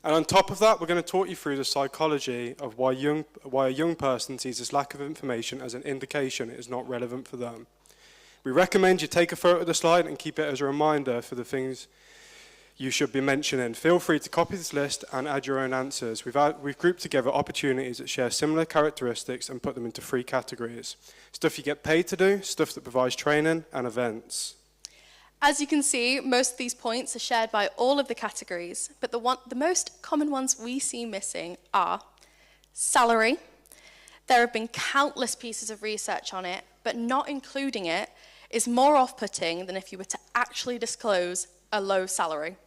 Speaker 6: And on top of that, we're going to talk you through the psychology of why a young person sees this lack of information as an indication it is not relevant for them. We recommend you take a photo of the slide and keep it as a reminder for the things you should be mentioning. Feel free to copy this list and add your own answers. We've grouped together opportunities that share similar characteristics and put them into 3 categories. Stuff you get paid to do, stuff that provides training, and events.
Speaker 5: As you can see, most of these points are shared by all of the categories, but the most common ones we see missing are salary. There have been countless pieces of research on it, but not including it is more off-putting than if you were to actually disclose a low salary.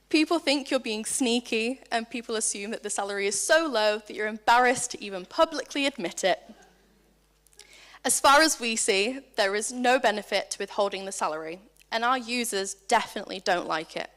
Speaker 5: People think you're being sneaky, and people assume that the salary is so low that you're embarrassed to even publicly admit it. As far as we see, there is no benefit to withholding the salary, and our users definitely don't like it.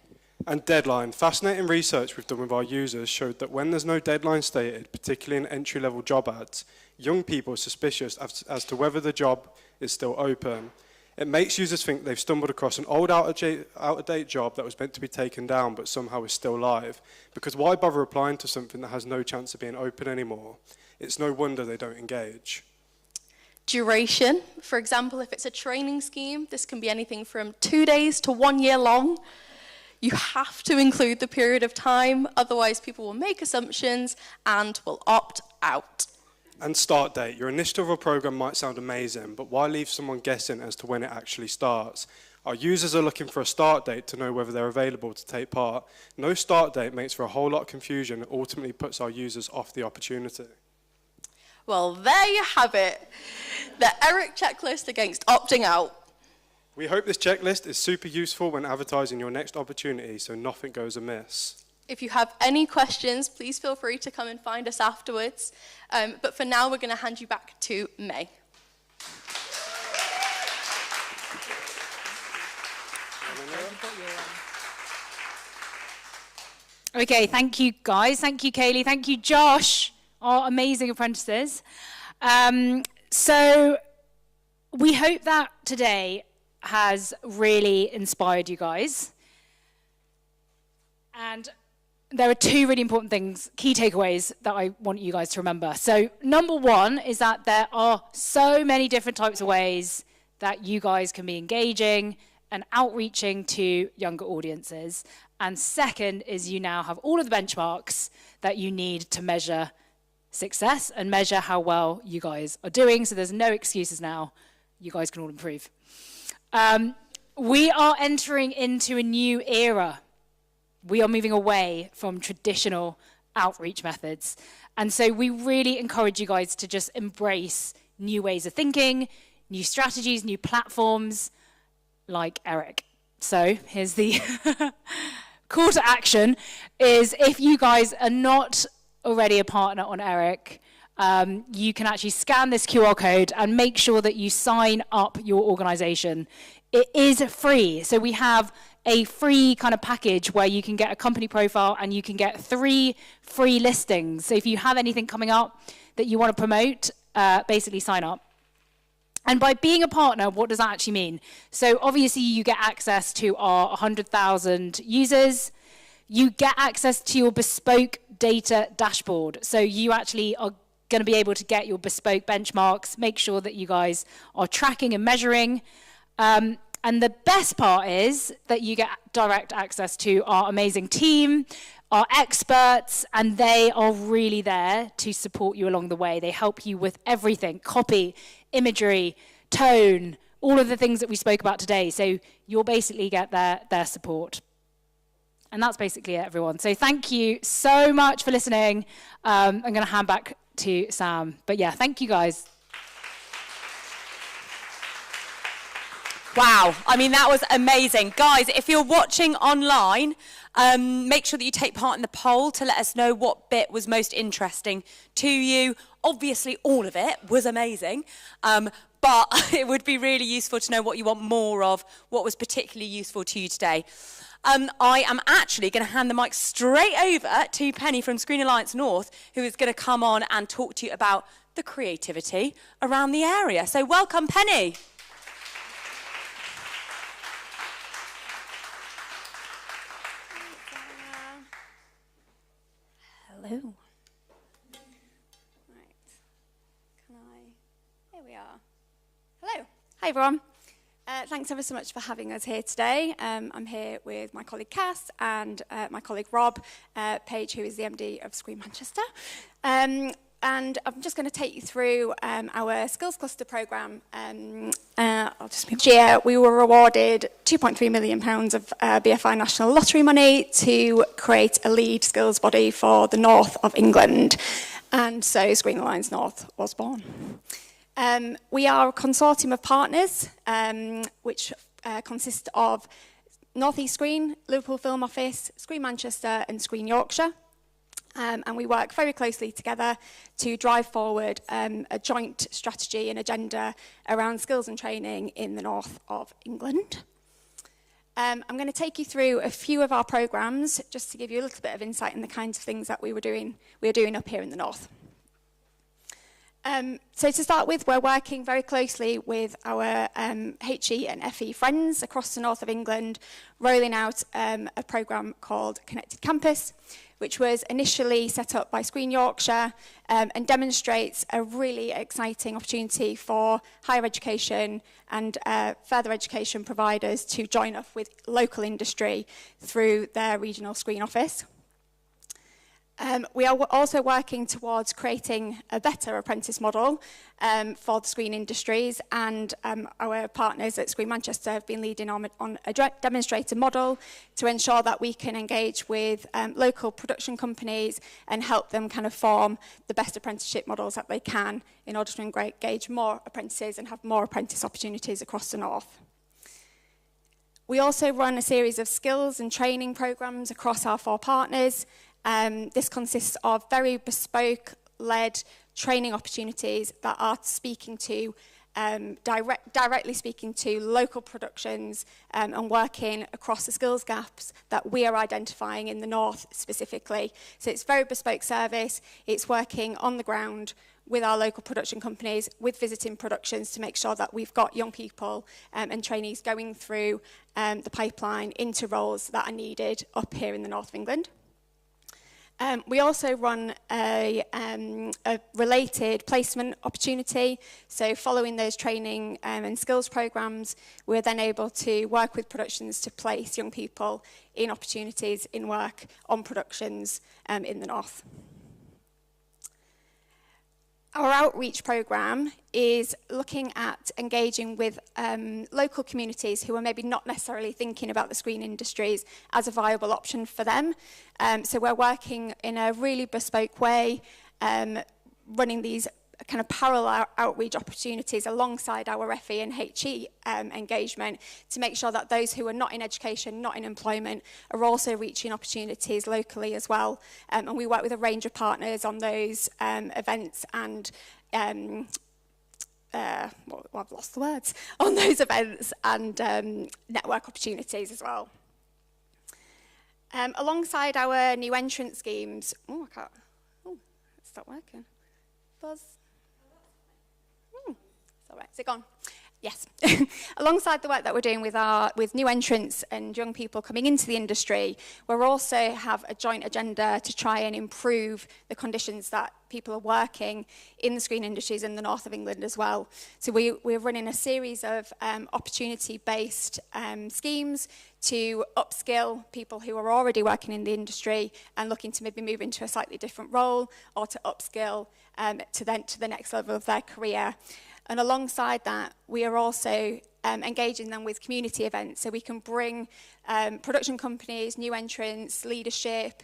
Speaker 6: And deadline. Fascinating research we've done with our users showed that when there's no deadline stated, particularly in entry-level job ads, young people are suspicious as to whether the job is still open. It makes users think they've stumbled across an old out-of-date job that was meant to be taken down but somehow is still live. Because why bother applying to something that has no chance of being open anymore? It's no wonder they don't engage.
Speaker 5: Duration. For example, if it's a training scheme, this can be anything from 2 days to 1 year long. You have to include the period of time, otherwise people will make assumptions and will opt out.
Speaker 6: And start date. Your initiative or program might sound amazing, but why leave someone guessing as to when it actually starts? Our users are looking for a start date to know whether they're available to take part. No start date makes for a whole lot of confusion and ultimately puts our users off the opportunity.
Speaker 5: Well, there you have it. The ERIC checklist against opting out.
Speaker 6: We hope this checklist is super useful when advertising your next opportunity so nothing goes amiss.
Speaker 5: If you have any questions, please feel free to come and find us afterwards. But for now, we're going to hand you back to May.
Speaker 2: Okay, thank you guys. Thank you, Kaylee. Thank you, Josh, our amazing apprentices. So we hope that today has really inspired you guys. And there are two really important things, key takeaways that I want you guys to remember. So number one is that there are so many different types of ways that you guys can be engaging and outreaching to younger audiences. And second is you now have all of the benchmarks that you need to measure success and measure how well you guys are doing. So there's no excuses now. You guys can all improve. We are entering into a new era. We are moving away from traditional outreach methods. And so we really encourage you guys to just embrace new ways of thinking, new strategies, new platforms like ERIC. So here's the call to action is if you guys are not already a partner on ERIC, you can actually scan this QR code and make sure that you sign up your organization. It is free. So we have a free kind of package where you can get a company profile and you can get 3 free listings. So if you have anything coming up that you want to promote, basically sign up. And by being a partner, what does that actually mean? So obviously you get access to our 100,000 users. You get access to your bespoke data dashboard. So you actually are going to be able to get your bespoke benchmarks, make sure that you guys are tracking and measuring. And the best part is that you get direct access to our amazing team, our experts, and they are really there to support you along the way. They help you with everything, copy, imagery, tone, all of the things that we spoke about today. So you'll basically get their support. And that's basically it, everyone. So thank you so much for listening. I'm going to hand back to Sam. But yeah, thank you guys.
Speaker 1: Wow, I mean, that was amazing. Guys, if you're watching online, make sure that you take part in the poll to let us know what bit was most interesting to you. Obviously, all of it was amazing, but it would be really useful to know what you want more of, what was particularly useful to you today. I am actually going to hand the mic straight over to Penny from Screen Alliance North, who is going to come on and talk to you about the creativity around the area. So welcome, Penny.
Speaker 7: Hello. Right. Here we are. Hello. Hi, everyone. Thanks ever so much for having us here today. I'm here with my colleague Cass and my colleague Rob Page, who is the MD of Screen Manchester. And I'm just going to take you through our Skills Cluster programme. This year, we were awarded £2.3 million of BFI National Lottery money to create a lead skills body for the north of England. And so Screen Alliance North was born. We are a consortium of partners, which consist of North East Screen, Liverpool Film Office, Screen Manchester and Screen Yorkshire. And we work very closely together to drive forward a joint strategy and agenda around skills and training in the north of England. I'm going to take you through a few of our programmes just to give you a little bit of insight in the kinds of things that we are doing up here in the north. So to start with, we're working very closely with our HE and FE friends across the north of England, rolling out a programme called Connected Campus, which was initially set up by Screen Yorkshire and demonstrates a really exciting opportunity for higher education and further education providers to join up with local industry through their regional screen office. We are also working towards creating a better apprentice model for the screen industries, and our partners at Screen Manchester have been leading on a demonstrator model to ensure that we can engage with local production companies and help them kind of form the best apprenticeship models that they can in order to engage more apprentices and have more apprentice opportunities across the north. We also run a series of skills and training programs across our 4 partners. This consists of very bespoke-led training opportunities that are speaking to, directly speaking to local productions and working across the skills gaps that we are identifying in the north specifically. So it's very bespoke service. It's working on the ground with our local production companies, with visiting productions to make sure that we've got young people and trainees going through the pipeline into roles that are needed up here in the north of England. We also run a related placement opportunity. So following those training and skills programs, we're then able to work with productions to place young people in opportunities in work on productions in the north. Our outreach programme is looking at engaging with local communities who are maybe not necessarily thinking about the screen industries as a viable option for them. So we're working in a really bespoke way, running these kind of parallel outreach opportunities alongside our FE and HE engagement to make sure that those who are not in education, not in employment, are also reaching opportunities locally as well. And we work with a range of partners on those events and I've lost the words, on those events and network opportunities as well. Alongside our new entrant schemes, it's not working. Buzz. All right, is it gone? Yes. Alongside the work that we're doing with new entrants and young people coming into the industry, we also have a joint agenda to try and improve the conditions that people are working in the screen industries in the north of England as well. So we're running a series of opportunity-based schemes to upskill people who are already working in the industry and looking to maybe move into a slightly different role, or to upskill to the next level of their career. And alongside that, we are also engaging them with community events, so we can bring production companies, new entrants, leadership,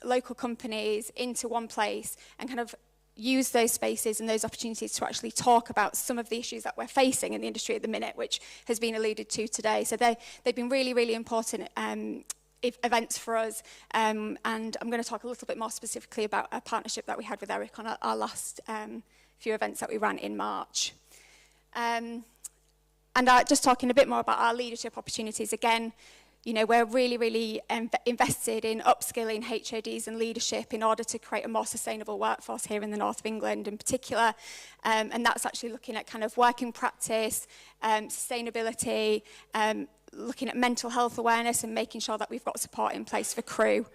Speaker 7: local companies into one place and kind of use those spaces and those opportunities to actually talk about some of the issues that we're facing in the industry at the minute, which has been alluded to today. So they've been really, really important events for us, and I'm going to talk a little bit more specifically about a partnership that we had with Eric on our last few events that we ran in March. And just talking a bit more about our leadership opportunities, again, you know, we're really, really invested in upskilling HODs and leadership in order to create a more sustainable workforce here in the north of England in particular. And that's actually looking at kind of working practice, sustainability, looking at mental health awareness and making sure that we've got support in place for crew.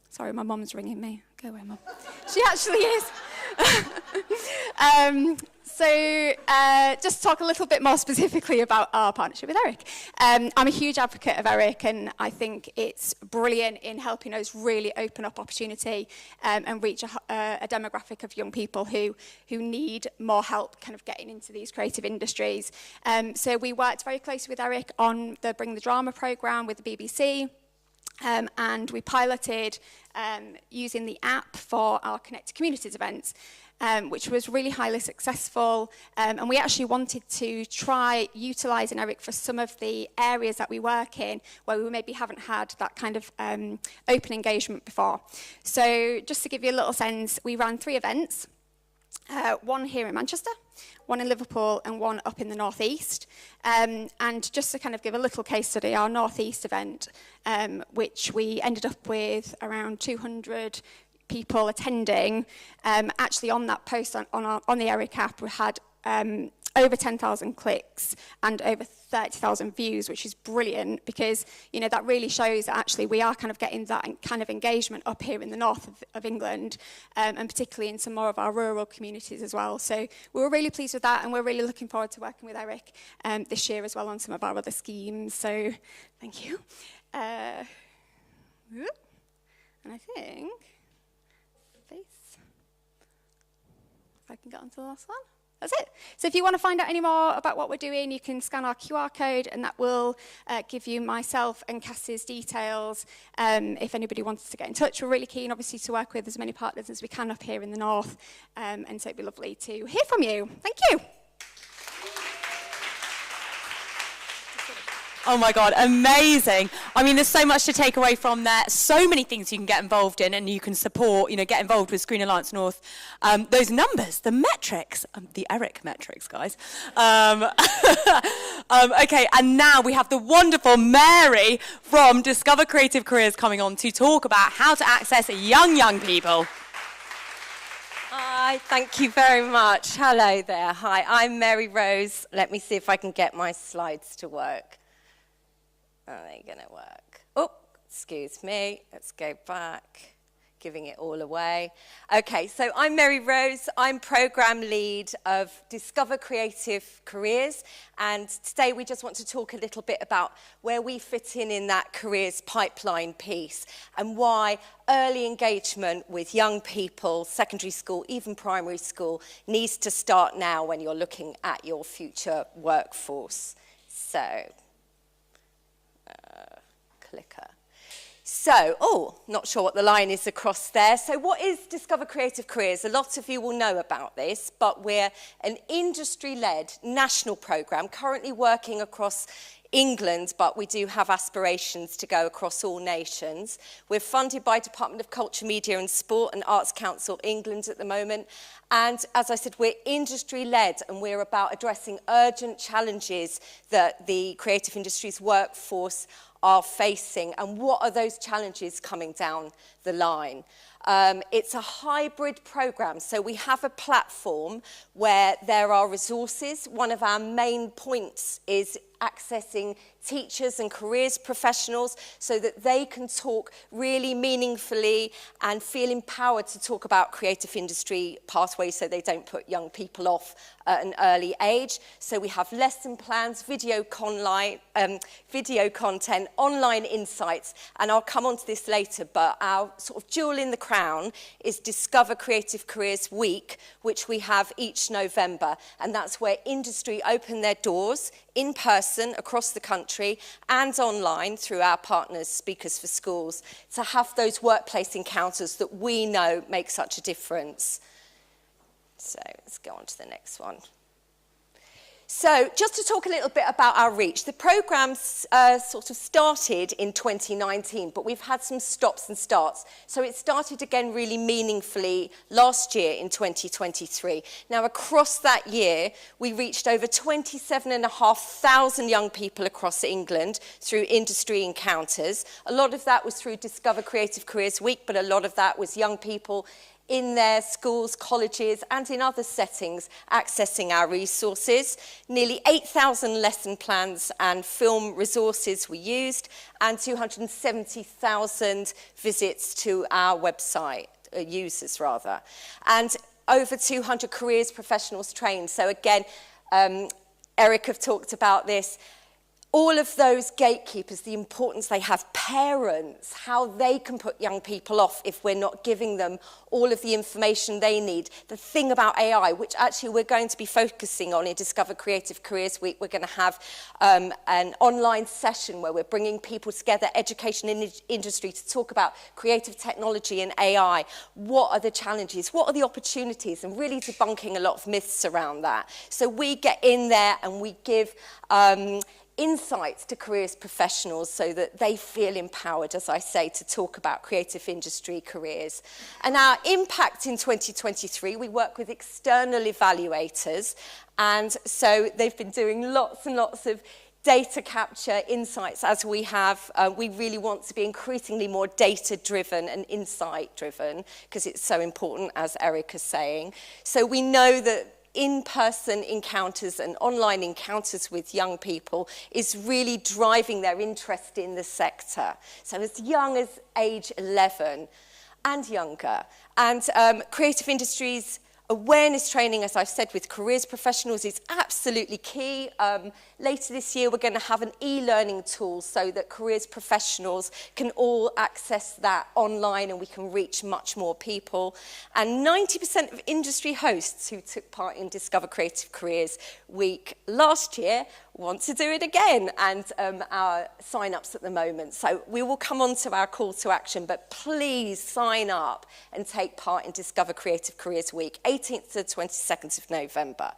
Speaker 7: Sorry, my mum's ringing me. Go away, Mum. She actually is. Just talk a little bit more specifically about our partnership with Eric. I'm a huge advocate of Eric, and I think it's brilliant in helping us really open up opportunity and reach a demographic of young people who need more help kind of getting into these creative industries. So we worked very closely with Eric on the Bring the Drama programme with the BBC. And we piloted using the app for our Connected Communities events, which was really highly successful. And we actually wanted to try utilising Eric for some of the areas that we work in where we maybe haven't had that kind of open engagement before. So just to give you a little sense, we ran 3 events, one here in Manchester, one in Liverpool and one up in the northeast. And just to kind of give a little case study, our northeast event, which we ended up with around 200 people attending, actually on that post on the Eric app, we had over 10,000 clicks and over 30,000 views, which is brilliant because, you know, that really shows that actually we are kind of getting that kind of engagement up here in the north of England, and particularly in some more of our rural communities as well. So we were really pleased with that, and we're really looking forward to working with Eric this year as well on some of our other schemes. So thank you. And I think, if I can get onto the last one. That's it. So if you want to find out any more about what we're doing, you can scan our QR code, and that will give you myself and Cass's details. If anybody wants to get in touch, we're really keen, obviously, to work with as many partners as we can up here in the north. And so it'd be lovely to hear from you. Thank you.
Speaker 1: Oh my God, amazing. I mean, there's so much to take away from there. So many things you can get involved in and you can support, get involved with Screen Alliance North. Those numbers, the metrics, the ERIC metrics, guys. Okay, and now we have the wonderful Mary from Discover Creative Careers coming on to talk about how to access young people.
Speaker 8: Hi, thank you very much. Hello there. Hi, I'm Mary Rose. Let me see if I can get my slides to work. Are they going to work? Oh, excuse me. Let's go back. Giving it all away. Okay, so I'm Mary Rose. I'm program lead of Discover Creative Careers. And today we just want to talk a little bit about where we fit in that careers pipeline piece and why early engagement with young people, secondary school, even primary school, needs to start now when you're looking at your future workforce. So, clicker. So, not sure what the line is across there. So what is Discover Creative Careers? A lot of you will know about this, but we're an industry-led national programme currently working across England, but we do have aspirations to go across all nations. We're funded by Department of Culture, Media and Sport and Arts Council England at the moment. And as I said, we're industry-led and we're about addressing urgent challenges that the creative industry's workforce are facing. And what are those challenges coming down the line? It's a hybrid programme, so we have a platform where there are resources. One of our main points is accessing teachers and careers professionals so that they can talk really meaningfully and feel empowered to talk about creative industry pathways so they don't put young people off at an early age. So we have lesson plans, video content, online insights, and I'll come on to this later, but our sort of jewel in the crown is Discover Creative Careers Week, which we have each November, and that's where industry open their doors in person across the country and online through our partners, Speakers for Schools, to have those workplace encounters that we know make such a difference. So let's go on to the next one. So just to talk a little bit about our reach, the programme's sort of started in 2019, but we've had some stops and starts. So it started again really meaningfully last year in 2023. Now across that year, we reached over 27,500 young people across England through industry encounters. A lot of that was through Discover Creative Careers Week, but a lot of that was young people in their schools, colleges, and in other settings, accessing our resources. Nearly 8,000 lesson plans and film resources were used, and 270,000 visits to our website, users rather. And over 200 careers professionals trained. So again, Eric have talked about this. All of those gatekeepers, the importance they have, parents, how they can put young people off if we're not giving them all of the information they need. The thing about AI, which actually we're going to be focusing on in Discover Creative Careers Week, we're going to have an online session where we're bringing people together, education and industry, to talk about creative technology and AI. What are the challenges? What are the opportunities? And really debunking a lot of myths around that. So we get in there and we give insights to careers professionals so that they feel empowered, as I say, to talk about creative industry careers. And our impact in 2023, we work with external evaluators, and so they've been doing lots and lots of data capture insights as we have. We really want to be increasingly more data-driven and insight-driven because it's so important, as Eric is saying. So we know that in-person encounters and online encounters with young people is really driving their interest in the sector. So as young as age 11 and younger. And creative industries Awareness training, as I've said, with careers professionals is absolutely key. Later this year, we're going to have an e-learning tool so that careers professionals can all access that online and we can reach much more people. And 90% of industry hosts who took part in Discover Creative Careers Week last year want to do it again, and our sign-ups at the moment. So we will come on to our call to action, but please sign up and take part in Discover Creative Careers Week, 18th to the 22nd of November.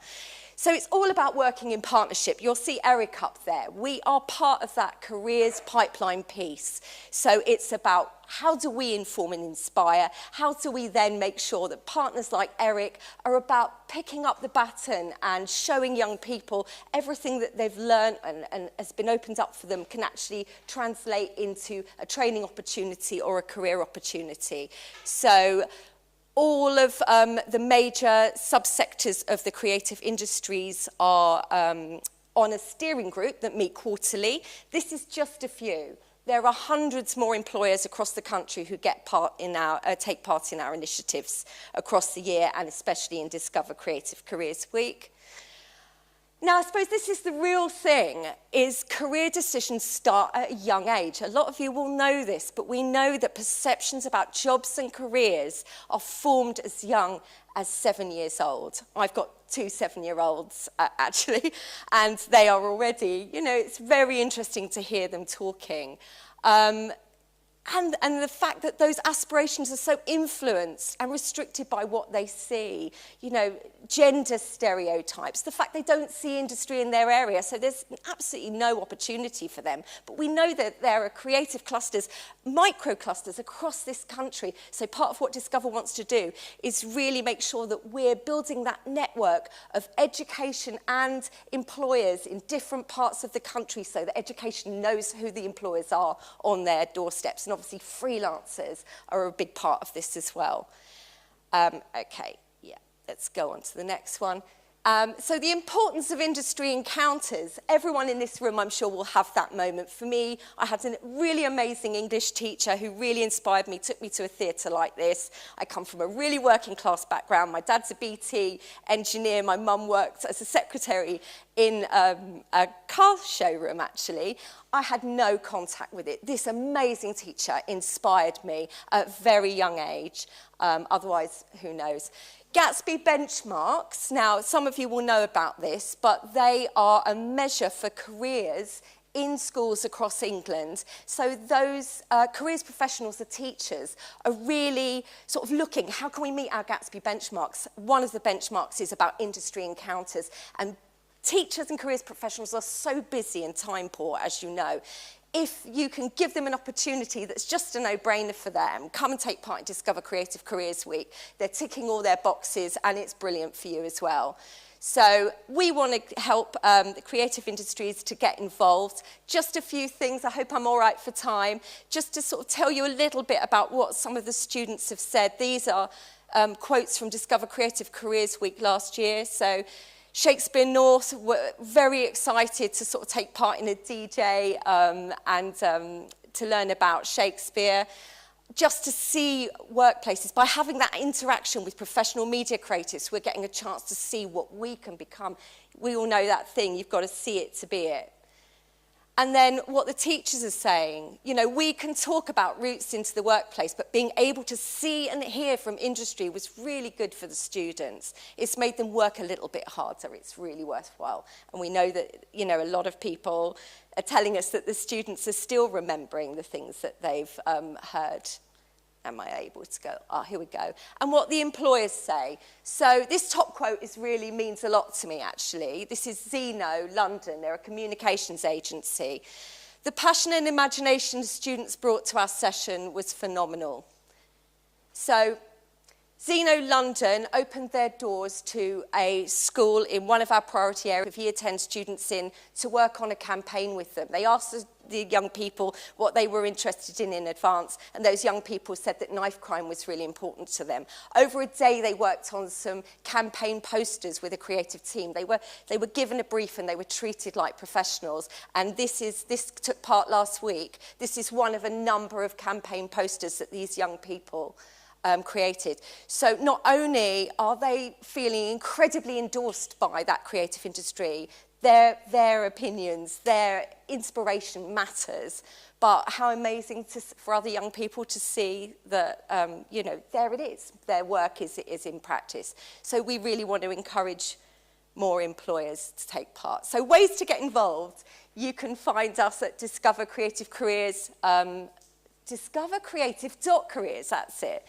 Speaker 8: So it's all about working in partnership. You'll see Eric up there. We are part of that careers pipeline piece. So it's about how do we inform and inspire? How do we then make sure that partners like Eric are about picking up the baton and showing young people everything that they've learned and has been opened up for them can actually translate into a training opportunity or a career opportunity. So all of the major subsectors of the creative industries are on a steering group that meet quarterly. This is just a few. There are hundreds more employers across the country who take part in our initiatives across the year, and especially in Discover Creative Careers Week. Now, I suppose this is the real thing, is career decisions start at a young age. A lot of you will know this, but we know that perceptions about jobs and careers are formed as young as 7 years old. I've got 2 7-year-olds, actually, and they are already, it's very interesting to hear them talking. And the fact that those aspirations are so influenced and restricted by what they see, gender stereotypes, the fact they don't see industry in their area, so there's absolutely no opportunity for them. But we know that there are creative clusters, micro clusters across this country. So part of what Discover wants to do is really make sure that we're building that network of education and employers in different parts of the country so that education knows who the employers are on their doorsteps. And obviously freelancers are a big part of this as well. Okay, yeah, let's go on to the next one. So the importance of industry encounters. Everyone in this room, I'm sure, will have that moment. For me, I had a really amazing English teacher who really inspired me, took me to a theatre like this. I come from a really working class background. My dad's a BT engineer. My mum worked as a secretary in a car showroom, actually. I had no contact with it. This amazing teacher inspired me at a very young age. Otherwise, who knows? Gatsby benchmarks. Now, some of you will know about this, but they are a measure for careers in schools across England. So those careers professionals, the teachers, are really sort of looking, how can we meet our Gatsby benchmarks? One of the benchmarks is about industry encounters, and teachers and careers professionals are so busy and time poor, as you know. If you can give them an opportunity that's just a no-brainer for them, come and take part in Discover Creative Careers Week. They're ticking all their boxes, and it's brilliant for you as well. So we want to help the creative industries to get involved. Just a few things. I hope I'm all right for time. Just to sort of tell you a little bit about what some of the students have said. These are quotes from Discover Creative Careers Week last year. So Shakespeare North were very excited to sort of take part in a DJ and to learn about Shakespeare. Just to see workplaces, by having that interaction with professional media creatives, we're getting a chance to see what we can become. We all know that thing, you've got to see it to be it. And then what the teachers are saying, we can talk about routes into the workplace, but being able to see and hear from industry was really good for the students. It's made them work a little bit harder. It's really worthwhile. And we know that, a lot of people are telling us that the students are still remembering the things that they've heard. Am I able to go? Here we go. And what the employers say. So this top quote really means a lot to me, actually. This is Zeno, London. They're a communications agency. The passion and imagination the students brought to our session was phenomenal. So Zeno London opened their doors to a school in one of our priority areas of Year 10 students in to work on a campaign with them. They asked the young people what they were interested in advance, and those young people said that knife crime was really important to them. Over a day, they worked on some campaign posters with a creative team. They were given a brief and they were treated like professionals, and this took part last week. This is one of a number of campaign posters that these young people created. So not only are they feeling incredibly endorsed by that creative industry, their opinions, their inspiration matters, but how amazing for other young people to see that, there it is, their work is in practice. So we really want to encourage more employers to take part. So ways to get involved. You can find us at Discover Creative Careers, discovercreative.careers, that's it.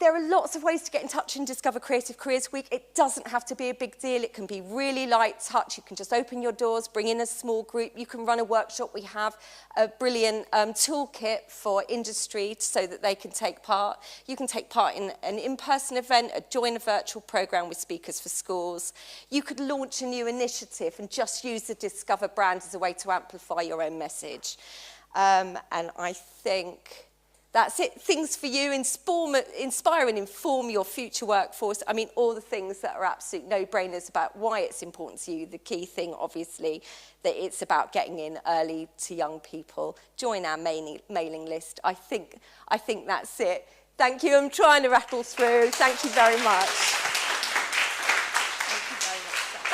Speaker 8: There are lots of ways to get in touch and Discover Creative Careers Week. It doesn't have to be a big deal. It can be really light touch. You can just open your doors, bring in a small group. You can run a workshop. We have a brilliant toolkit for industry so that they can take part. You can take part in an in-person event, join a virtual program with speakers for schools. You could launch a new initiative and just use the Discover brand as a way to amplify your own message. And I think that's it. Things for you, inspire and inform your future workforce. I mean, all the things that are absolute no-brainers about why it's important to you. The key thing, obviously, that it's about getting in early to young people. Join our mailing list. I think that's it. Thank you. I'm trying to rattle through. Thank you very much.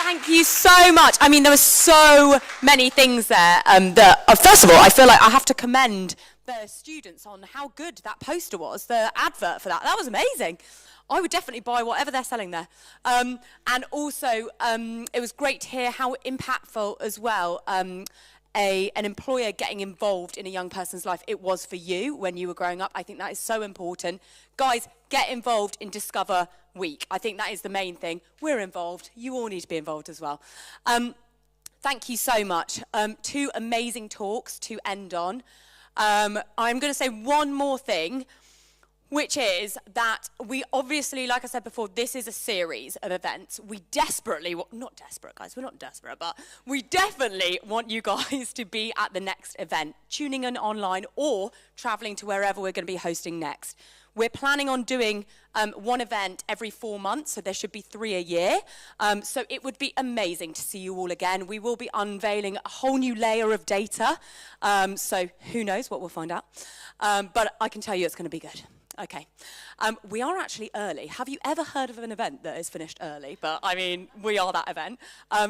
Speaker 1: Thank you so much. I mean, there were so many things there first of all, I feel like I have to commend the students on how good that poster was, the advert for that. That was amazing. I would definitely buy whatever they're selling there. And also, it was great to hear how impactful as well an employer getting involved in a young person's life it was for you when you were growing up. I think that is so important. Guys, get involved in Discover Week. I think that is the main thing. We're involved. You all need to be involved as well. Thank you so much. 2 amazing talks to end on. I'm going to say one more thing, which is that we obviously, like I said before, this is a series of events. We desperately, not desperate, guys, we're not desperate, but we definitely want you guys to be at the next event, tuning in online or traveling to wherever we're going to be hosting next. We're planning on doing one event every 4 months, so there should be 3 a year. So it would be amazing to see you all again. We will be unveiling a whole new layer of data, so who knows what we'll find out. But I can tell you it's going to be good. Okay. We are actually early. Have you ever heard of an event that is finished early? But, I mean, we are that event.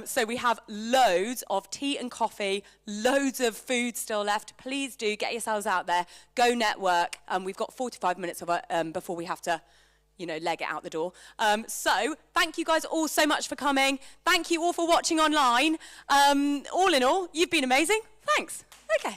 Speaker 1: So we have loads of tea and coffee, loads of food still left. Please do get yourselves out there. Go network. We've got 45 minutes of it before we have to, leg it out the door. So thank you guys all so much for coming. Thank you all for watching online. All in all, you've been amazing. Thanks. Okay.